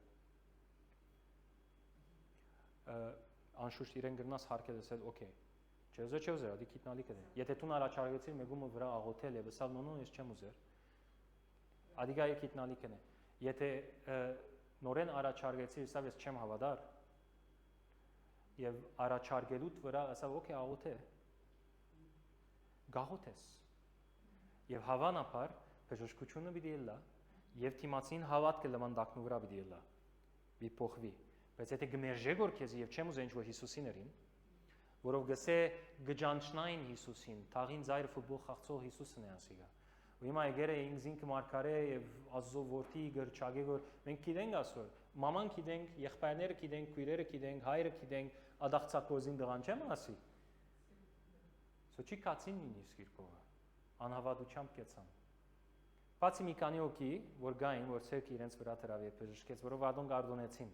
անշուշտ իրեն գրնաս հարկել ասել օքեյ։ Չէ ուզեր, ադի գիտնալի կդե։ Եթե դու առաջարկեցիր մեկումը վրա աղոթել եւ ասալ նո ես չեմ ուզեր։ Ադի գայ գիտնալի կնե։ Եթե նորեն առաջարկեցիր, ասավ ես չեմ հավատար եւ առաջարկելուց վրա ասավ օքեյ աղոթե գաղոթես եւ հավանաբար բժշկությունը պիտի ելա եւ թիմացին հավատքը լվանդակնու վրա պիտի ելա մի փոխվի բայց եթե գմերժե գոր քեզ եւ չեմ ուզեն ինչ-որ Հիսուսիներին որով գսե գջանչնային Հիսուսին թաղին ծայր ֆուտբոլ խաղցող Հիսուսն է ասիգա ու հիմա եկերը ինքզինք մարկարե եւ ազով որդի գրչագե որ մենք գիտենք ասոր մաման գիտենք եղբայրները գիտենք քույրերը գիտենք հայրը գիտենք ադաղցակոզին դղան չեմ ասի սո չի կացին նույնիսկ իր կողը անհավատությամբ կեցան բացի մի քանի օքի որ գային որ ցերք իրենց վրա դրավ եւ բժշկեց որով ադոն գարդոնեցին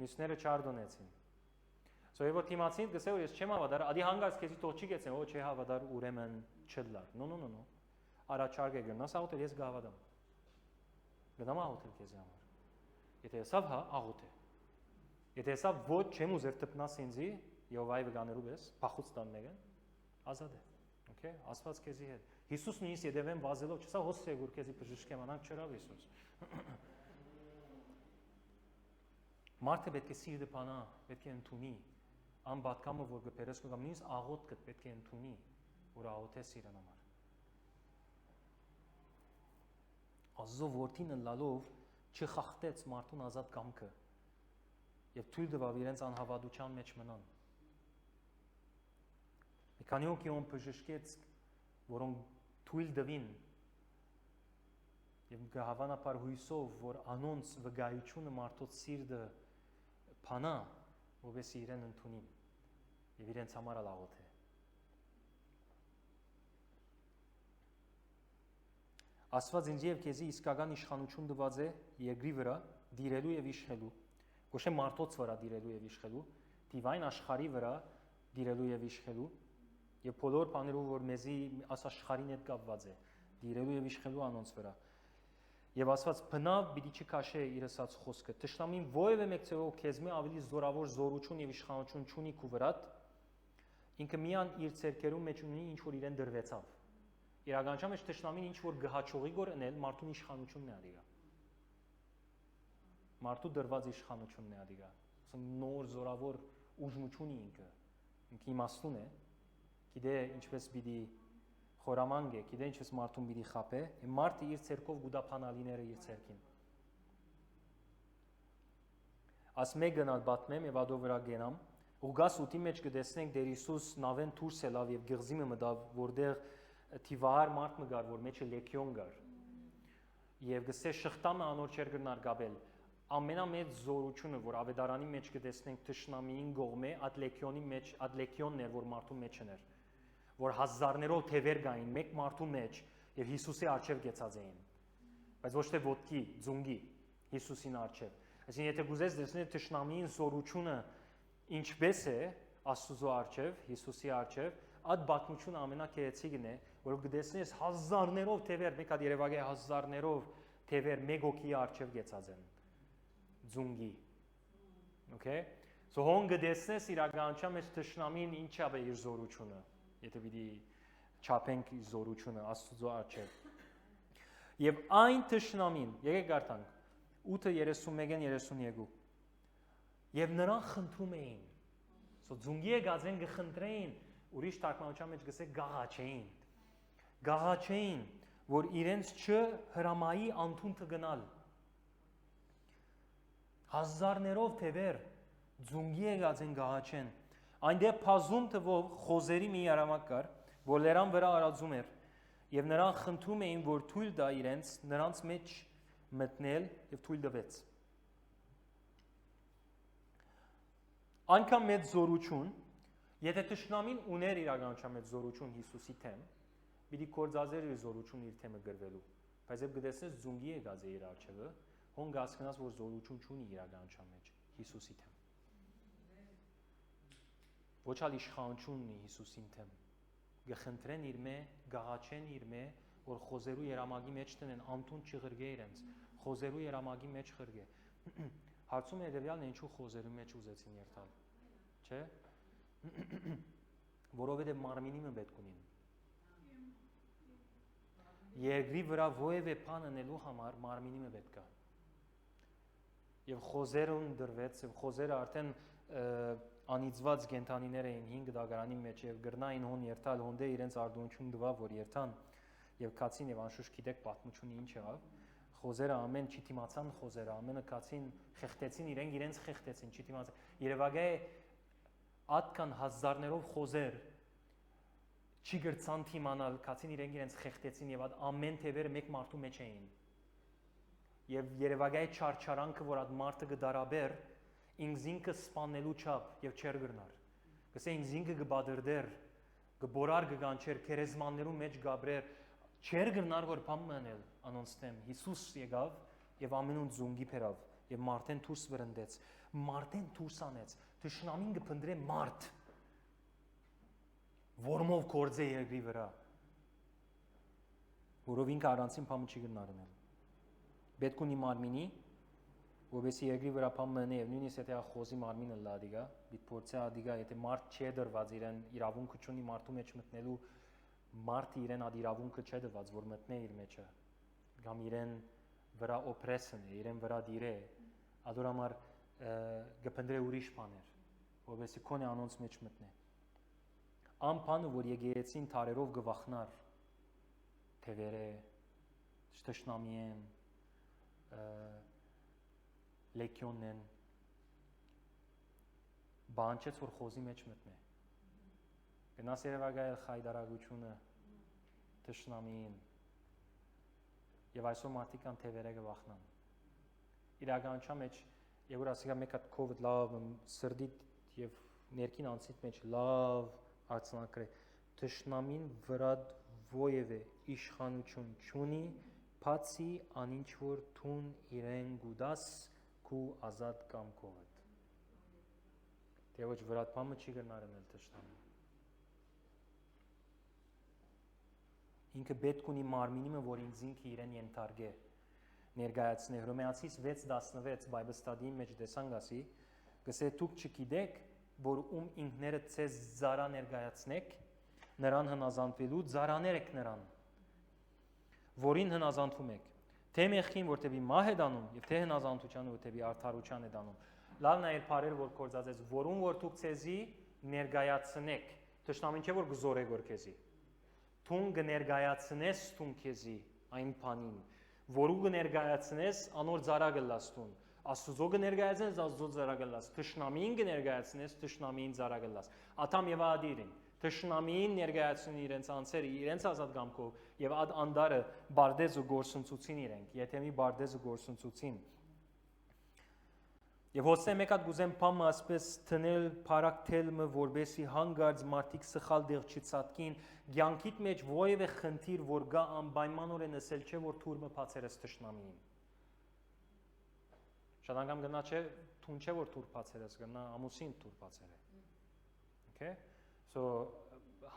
մյուսները չարդոնեցին սո եւ թիմացին գսե որ ես չեմ հավատար ադի հանգած քեզի թող չի գեցեն ոչ չէ հավատար ուրեմն չլար նո առաջարկ է գնաս աղոթել ես գավադամ գնամ աղոթել քեզի համար եթե հեսավ հա աղոթե եթե հեսավ ոչ չեմ ուզեր տպնաս ինձի Եհովայի վկաներու ես փախուց տան մեկը ազատ է օքեյ Աստված քեզի հետ Հիսուս նույնիսկ եդևեն վազելով չսա հոսե գուր քեզի բժշկեմ անանք չրավ Հիսուս մարդը պետք է սիրտը բանա պետք է ընդունի անբատկամը որ գբերես կամ նույնիսկ աղոթքը պետք է ընդունի որ աղոթես իրեն համար Աստծո որդին լալով չխախտեց մարդուն ազատ կամքը եւ թույլ տվավ իրենց անհավատության մեջ մնան Քանի օկիոն բժշկեց, որոնք թույլ դվին եւ հավանաբար հույսով, որ անոնց վկայությունը մարդոց սիրտը փանա, որովհետեւ իրեն ընդունին եւ իրենց համար ալաղոթ է։ Աստված ինձ եւ քեզի իսկական իշխանություն տված է երկրի վրա դիրելու եւ իշխելու, ոչ թե մարդոց վրա դիրելու եւ իշխելու, դիվայն աշխարհի վրա դիրելու եւ իշխելու, եւ բոլոր բաներով, որ մեզի աս աշխարհին հետ կապված է, դիրելու եւ իշխելու անոնց վրա։ Եվ Աստված բնավ պիտի չքաշե իր ասած խոսքը։ Տշնամին ովևէ մեկ ցեվով քեզմե ավելի զորավոր զորություն եւ իշխանություն չունի քու վրատ, ինքը միան իր ցերկերում մեջ ունի ինչ որ իրեն դրվեցավ։ Իրականության մեջ տշնամին ինչ որ գահաչողի գորնել մարդուն իշխանությունն է ադիգա։ Մարդու դրված իշխանությունն է ադիգա։ Ասենք նոր զորավոր ուժմություն ինքը իմաստուն է, գիտե ինչպես պիտի խորամանկ է, գիտե ինչպես մարդուն պիտի խապե, մարդը իր ցերկով գուդափանալիները իր ցերկին։ Աս մեկ գնալ բատմեմ եւ ադո վրա գենամ, ուգաս ուտի մեջ կտեսնենք Տեր Հիսուս նավեն դուրս ելավ եւ գղզիմը մտավ, որտեղ թիվահար մարդ մը գար, որ մեջը լեքիոն գար։ Եվ գսե շղթամը անոր չեր գնար գաբել։ Ամենամեծ զորությունը, որ ավետարանի մեջ կտեսնենք տշնամիին գողմե, այդ լեքիոնի մեջ, այդ լեքիոնն էր, որ մարդու մեջ էր, որ հազարներով թևեր գային մեկ մարդու մեջ եւ Հիսուսի առջև գեցած էին։ Բայց ոչ թե ոտքի, ձունգի, Հիսուսին առջև։ Այսինքն եթե գուզես տեսնել տշնամիին զորությունը ինչպես է Աստծո առջև, Հիսուսի առջև, այդ բացմությունը ամենակեղեցիկն է, որ կտեսնես հազարներով թևեր, մեկ հատ Երևանի հազարներով թևեր մեկ օքի առջև գեցած են։ Ձունգի։ Okay? So հոն կտեսնես իրականության մեջ տշնամին ինչա է իր զորությունը, եթե պիտի չափենք իր զորությունը Աստծո առջև։ Եվ այն տշնամին, եկեք կարդանք 8:31-32։ Եվ նրան խնդրում էին։ So ձունգի գազեն գխնդրեին, ուրիշ թարգմանության մեջ գսե գաղաչեին։ Գաղաչեին, որ իրենց չհրամայի անտունը գնալ։ Հազարներով թևեր ձունգի գազեն գաղաչեն։ Այնտեղ փազում թվով խոզերի մի արամակ կար, որ լերան վրա արածում էր, եւ նրան խնդրում էին, որ թույլ տա իրենց նրանց մեջ մտնել եւ թույլ տվեց։ Այնքան մեծ զորություն, եթե տշնամին ուներ իրականության մեջ զորություն Հիսուսի թեմ, պիտի կործազեր իր զորություն իր թեմը գրվելու։ Բայց երբ գտեսնես ձունգի եկած է իր առջևը, հոն կհասկանաս, որ զորություն չունի իրականության մեջ Հիսուսի թեմ։ Ոչ ալ իշխանություն ունի Հիսուսին թեմ։ Գխնդրեն իր մե, գաղաչեն իր մե, որ խոզերու երամագի մեջ տնեն անտուն չղրգե իրենց, խոզերու երամագի մեջ խրգե։ Հարցում է հետևյալն է, ինչու խոզերու մեջ ուզեցին երթալ, չէ՞։ Որովհետև մարմինիմը պետք ունին։ Երկրի վրա ովևէ բան անելու համար մարմինիմը պետք է։ Եվ խոզերուն դրվեց, եւ խոզերը արդեն անիծված գենթանիներ էին 5 դագարանի մեջ եւ գրնային հոն երթալ, հոնդե իրենց արդյունություն տվավ, որ երթան եւ կացին եւ անշուշտ գիտեք պատմությունը ինչ եղավ։ Խոզերը ամեն չթիմացան խոզերը, ամենը կացին խեղտեցին իրենց խեղտեցին, չթիմացան։ Երևակայ ատքան հազարներով խոզեր չի գրցան թիմանալ, կացին իրենց խեղտեցին եւ այդ ամեն թևերը մեկ մարդու մեջ էին։ Եվ Երևակայ չարչարանքը, որ այդ մարդը կդարաբեր, ինքզինքը սպանելու չափ եւ չեր գրնար։ Գսե ինքզինքը կբادرդեր, կբորար կգանչեր, քերեզմաններու մեջ գաբրեր, չեր գրնար որ բան մնել անոնց թեմ։ Հիսուս եկավ եւ ամենուն զունգի փերավ եւ մարդեն դուրս վրընդեց։ Մարդեն դուրս անեց, տշնամին կփնդրե մարդ, որմով կործե երկրի վրա, որով ինքը առանցին բանը չի գրնար անել։ Պետք ունի մարմինի, որովհետեւ երկրի վրա բան մնե եւ նույնիսկ եթե խոզի մարմինը լադիգա, պիտի փորձե ադիգա, եթե մարդ չի դրված իրեն իրավունքը չունի մարդու մեջ մտնելու, մարդը իրեն ադի իրավունքը չի դված, որ մտնե իր մեջը, կամ իրեն վրա օպրեսն է, իրեն վրա դիրե, ադորամար գպնդրե ուրիշ բաներ, որովհետեւ քոնե անոնց մեջ մտնե։ Ամփանը, որ եկեղեցին թարերով գվախնար, թևերը, շտշնամիեն, լեքիոնն բանջեց որ խոզի մեջ մտնե։ Գնաս երևակայել խայդարագությունը թշնամին եւ այսօր մարդիկ կան թևերը գվախնան։ Իրականության մեջ եւ որ ասիկա մեկ հատ COVID լավ սրդի եւ ներքին անցից մեջ լավ արձանակրե թշնամին վրա ովևէ իշխանություն չունի, բացի անինչ որ թուն իրեն գուդաս քու ազատ կամքով։ Դե ոչ վրատմամը չի գնարել թշնամին։ Ինքը պետք ունի մարմինիմը, որ ինքը իրեն ենթարկե ներկայացնե։ Հռոմեացիս 6:16 Bible study-ի մեջ տեսանք ասի, գսե դուք չգիտեք, որ ինքները ցեզ զարա ներկայացնեք, նրան հնազանդվելու զարաներ եք նրան, որին հնազանդվում եք։ Թե մեղքին, որտեւի մահ է դանում, եւ թե հնազանդությանը, որտեւի արդարության է դանում։ Լավն է բարերը, որ կործածես, որում որ դուք ցեզի ներկայացնեք, թշնամին չէ որ գզորեք որ քեզի։ Թուն կներկայացնես թուն քեզի այն բանին, որու կներկայացնես անոր ծառա գլաս թուն, Աստուծո կներկայացնես Աստուծո ծառա գլաս, թշնամին կներկայացնես թշնամին ծառա գլաս։ Աթամ եւ Ադիրին թշնամին ներկայացնեն իրենց անձերը, իրենց ազատ կամքով եւ անդարը բարդեզ ու գործունցուցին իրենք, եթե մի բարդեզ ու գործունցուցին։ Եվ հոսե մեկ հատ գուզեմ փամը ասպես թնել փարակթելը որբեսի հանգարց մարդիկ սխալ դեղ չծածկին ցանկիտ մեջ ովևէ խնդիր որ գա անպայմանորեն ասել չէ որ թուրմը բացերես թշնամին շատ անգամ գնա չէ թուն չէ որ թուր բացերես գնա ամուսին թուր բացեր է okay so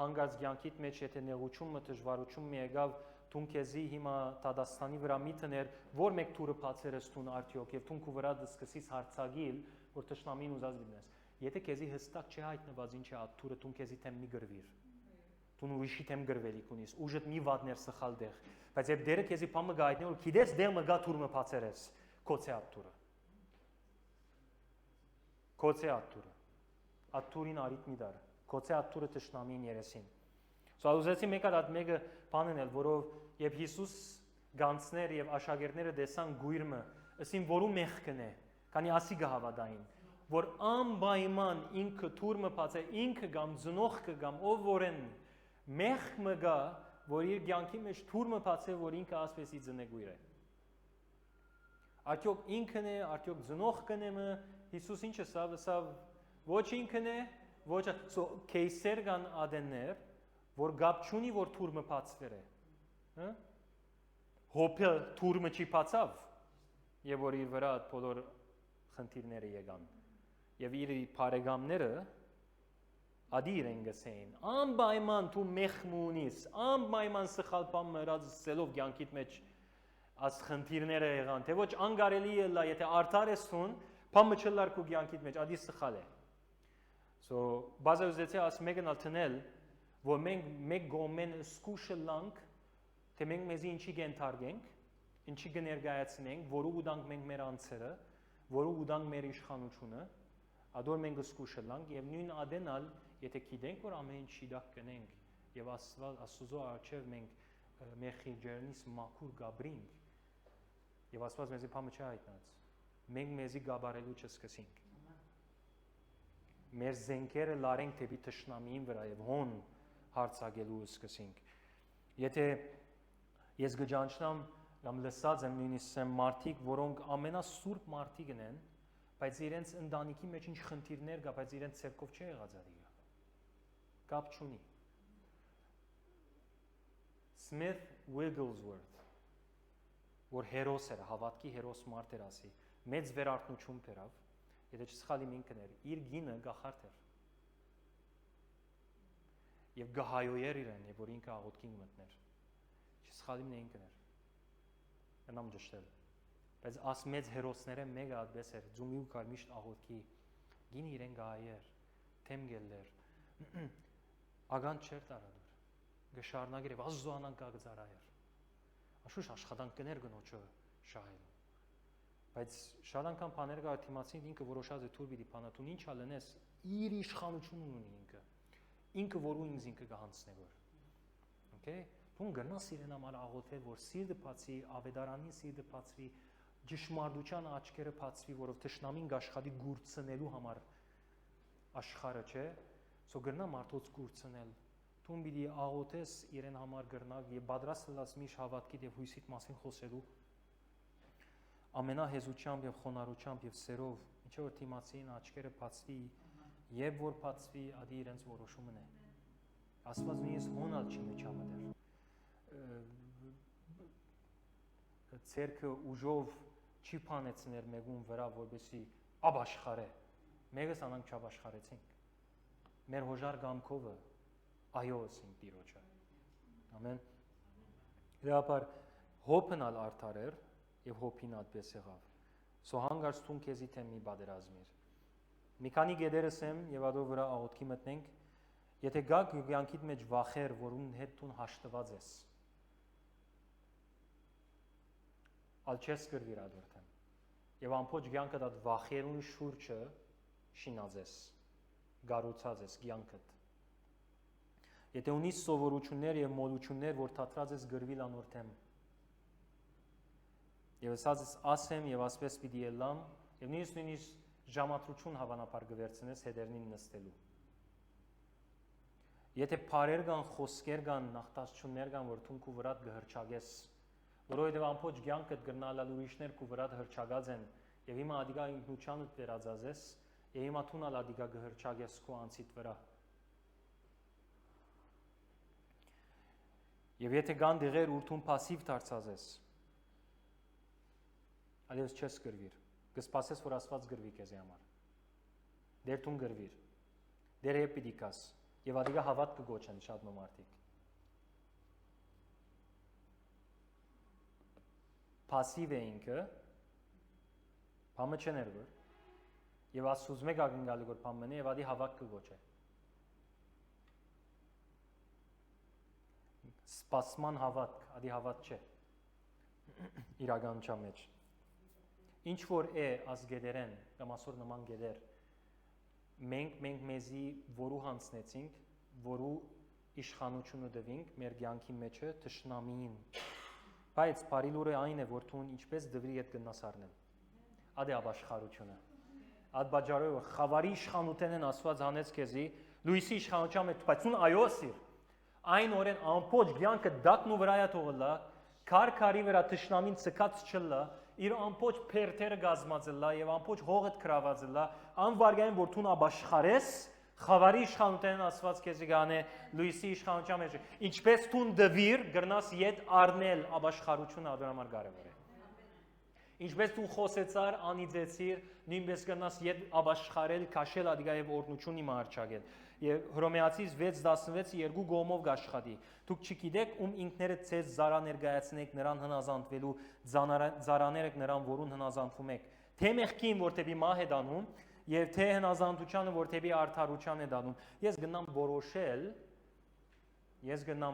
հանգարց ցանկիտ մեջ եթե նեղությունը դժվարություն մի եկավ Թուն քեզի հիմա Տադաստանի վրա միթներ, որ մեկ թուրը բացերես թուն արդյոք եւ թունքու վրա դսկսից հարցագիլ, որ թշնամին ուզած լինես։ Եթե քեզի հստակ չի հայտնված ինչ է այդ թուրը թուն քեզի թեմ մի գրվիր։ Թուն ուրիշի թեմ գրվելիք ունիս, ուժդ մի վատներ սխալ դեղ։ Բայց երբ դերը քեզի փամը գայտնի որ գիտես դեղ մը գա թուրը բացերես, կոծե այդ թուրը։ Կոծե այդ թուրը։ Այդ թուրին արիտ մի դար։ Կոծե այդ թուրը թշնամին երեսին։ Սա մեկ հատ մեկը բանն էլ, որով երբ Հիսուս գանցներ եւ աշակերտները տեսան գույրը, ասին որու մեղքն է, քանի ասի գահավադային, որ անպայման ինքը թուրմը բացե, ինքը կամ ծնողքը կամ ով որեն մեղքը գա, որ իր կյանքի մեջ թուրմը բացե, որ ինքը ասպեսի ծնե գույր է։ Արդյոք ինքն է, արդյոք ծնողքն է, Հիսուս ինչը սա ոչ ինքն է, ոչ կեյսեր կան ադեններ որ գապ չունի որ թուրմը բացվեր է, հա? Հոբը թուրմը չի բացավ, եւ որ իր վրա բոլոր խնդիրները եկան։ Եվ իր բարեկամները ադի իրեն գսեին, անպայման դու մեղմ ունիս, անպայման սխալ բան մրացելով կյանքիդ մեջ աս խնդիրները եղան, թե ոչ անկարելի է լա, եթե արդար ես տուն, բանը չլար քո կյանքիդ մեջ, ադի սխալ է։ So բազայուզեցի աս մեկն ալտնել որ մենք մեկ գոմեն սկուշը լանք, թե մենք մեզի ինչի գենթարգենք, ինչի գներգայացնենք, որու ուդանք մենք մեր անձերը, որու ուդանք մեր իշխանությունը, ադոր մենք սկուշը լանք և նույն ադենալ, եթե գիտենք, որ ամեն ինչ շիդակ կնենք և Աստուծո առջև մենք մեր խիջերնից մաքուր գաբրինք և Աստված մեզի բամը չի հայտնած, մենք մեզի գաբարելու չսկսինք։ Մեր զենքերը լարենք թեպի թշնամիին վրա և հոն հարցակելու սկսենք։ Եթե ես գճանչնամ կամ լսած եմ նույնիսկ մարդիկ, որոնք ամենասուրբ մարդիկ են, բայց իրենց ընտանիքի մեջ ինչ խնդիրներ կա, բայց իրենց ցերկով չի եղած ադիգա։ Կապ չունի։ Smith Wigglesworth, որ հերոս էր, հավատքի հերոս մարդ էր ասի, մեծ վերարտնություն բերավ, եթե չսխալի ինքն էր, իր գինը գախարդ էր։ Եվ գահայոյեր իրեն, եւ որ ինքը աղոթքին մտներ։ Չսխալիմն է ինքն էր։ Անամ ճշտել։ Բայց աս մեծ հերոսները մեկը այդպես էր, ձումի ու կար միշտ աղոթքի։ Գինը իրեն գահայեր, թեմ գելներ։ Ագանց չէր տարադուր։ Գշարնագիր եւ ազզոանան կագծարայր։ Աշուշ աշխատանք կներ գնոջը շահել։ Բայց շատ անգամ բաներ կա թիմացին ինքը որոշած է թուր պիտի բանատուն ինչա լնես իր իշխանությունն ունի ինքը։ Ինքը որու ինձ ինքը կհանցնե որ։ Okay? Դու գնաս իրեն համար աղոթել, որ սիրտը բացի, ավետարանին սիրտը բացվի, ճշմարտության աչքերը բացվի, որով թշնամին աշխատի գուրցնելու համար աշխարհը, չէ, Սո գրնա մարդոց կուրցնել, դու պիտի աղոթես իրեն համար գրնալ եւ պատրաստ լաս միշ հավատքի եւ հույսիդ մասին խոսելու ամենահեզությամբ եւ խոնարհությամբ եւ սերով, ինչը որ դիմացին աչքերը բացվի եւ որ բացվի, ադի իրենց որոշումն է։ Աստված նույնիսկ հոնալ չի միջամտել։ Ցերկը ուժով չի փանեցներ մեկուն վրա, որպեսի աբաշխարե։ Մեկս անանք չաբաշխարեցինք։ Մեր հոժար գամքովը այո ասինք Տիրոջը։ Ամեն։ Դեպար հոփնալ արդարեր եւ հոփին այդպես եղավ։ Սո հանգարց թուն քեզի թե մի բادرազմիր։ Մի քանի գեդերս եմ եւ ադո վրա աղոթքի մտնենք։ Եթե գաք յանքիդ մեջ վախեր, որուն հետ թուն հաշտված ես։ Ալ չես կրվիր ադորթեմ։ Եվ ամփոչ կյանքդ այդ վախերուն շուրջը շինած ես, գառուցած ես կյանքդ։ Եթե ունիս սովորություններ եւ մոլություններ, որ թատրած ես գրվիլ անորթեմ։ Եվ ասած ասեմ եւ ասպես պիտի ելամ, եւ նույնիսկ ժամատրություն հավանաբար կվերցնես հետերնին նստելու։ Եթե բարեր կան, խոսքեր կան, նախտասություններ կան, որ թունքու վրա կհրճագես, որովհետև ամփոչ կյանքդ գրնալալ ուրիշներ քու վրա հրճագած են, եւ հիմա ադիգա ինքնությանդ վերածած ես, եւ հիմա թունալ ադիգա կհրճագես քու անցիդ վրա։ Եվ եթե կան դեղեր ուրթուն пассив դարձած ես, այլևս չես գրվիր, կսպասես, որ Աստված գրվի քեզի համար։ Դեր թուն գրվիր, դեր պիտի կաս, եւ ադիգա հավատ կգոչեն շատ մարդիկ։ Passiv է ինքը, բամը չներ որ, եւ ասուզում եք ագնգալի որ բամն է եւ ադի հավատ կգոչե։ Սպասման հավատք, ադի հավատ չէ։ Իրականության մեջ։ Ինչ որ է ազգերեն, կամ ասոր նման գեդեր, մենք մեզի որու հանցնեցինք, որու իշխանությունը դվինք մեր կյանքի մեջը թշնամին։ Բայց բարի լուրը այն է, որ թուն ինչպես դվրի հետ գնաս առնեմ։ Ադե աբաշխարությունը։ Այդ բաժարը խավարի իշխանութեն են Աստված հանեց քեզի, Լուիսի իշխանության մեջ, բայց ուն այո ասիր։ Այն օրեն ամփոչ կյանքը դակն ու վրայա թողլա, քարքարի վրա թշնամին ցկած չլա, իր ամփոչ փերթերը գազմածելա եւ ամփոչ հողդ քրավածելա, անվարգային որ թուն աբաշխարես, խավարի իշխանութեն Աստված քեզի գանե Լուիսի իշխանության մեջ։ Ինչպես թուն դվիր գրնաս իդ առնել աբաշխարությունը ադրամար կարևոր է։ Ինչպես դու խոսեցար, անիծեցիր, նույնպես գնաս իդ աբաշխարել, քաշել ադիգա եւ օրնություն իմը արճագել։ Եվ Հռոմեացիս 6:16 երկու գոմով գաշխատի։ Դուք չգիտեք ում ինքներդ ցեզ զարա ներկայացնեք նրան հնազանդվելու, զարաներեք նրան որուն հնազանդվում եք։ Թե մեղքին, որ թեպի մահ է դանում, եւ թե հնազանդությանը, որ թեպի արդարության է դանում։ Ես գնամ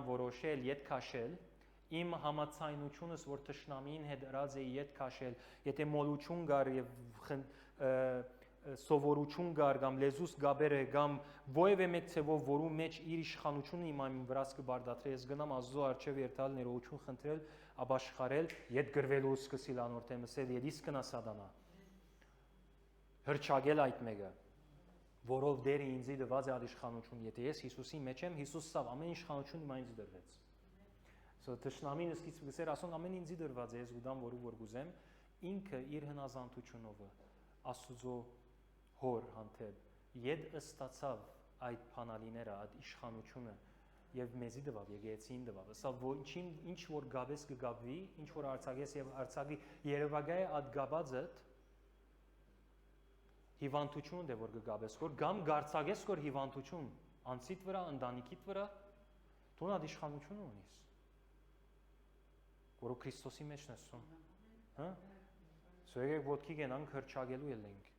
որոշել, իդ քաշել իմ համացայնությունս, որ թշնամին հետ ըրած է իդ քաշել, եթե մոլություն գար եւ սովորություն գար կամ լեզուս գաբերը կամ ովևէ մեկ ցևով որու մեջ իր իշխանությունը իմ այն վրաս կբարդատրի, ես գնամ Աստծո առջև երթալ ներողություն խնդրել, աբաշխարել, իդ գրվելու սկսիլ անորթեմ ասել, իդ իսկ կնա սատանա։ Հրճագել այդ մեկը, որով դերը ինձի դված է իշխանություն, եթե ես Հիսուսի մեջ եմ, Հիսուս սավ ամեն իշխանություն իմ ինձ դրվեց։ Սո թշնամին սկիզբ գսեր ասոն ամեն ինձի դրված է, ես ուդամ որ գուզեմ, ինքը իր հնազանդությունով Աստծո հոր հանդեպ իդ ըստացավ այդ փանալիները, այդ իշխանությունը եւ մեզի դվավ, եկեղեցին դվավ։ Սա ինչ որ գաբես կգաբվի, ինչ որ արցագես եւ արցագի երևակայ այդ գաբածդ հիվանդություն դե որ կգաբես, որ գամ գարցագես որ հիվանդություն, անցիդ վրա, ընտանիքիդ վրա, դու այդ իշխանությունը ունիս։ Որը Քրիստոսի մեջն է սում։ Հա? Սո եկեք ոտքի գնանք հրճագելու ելենք։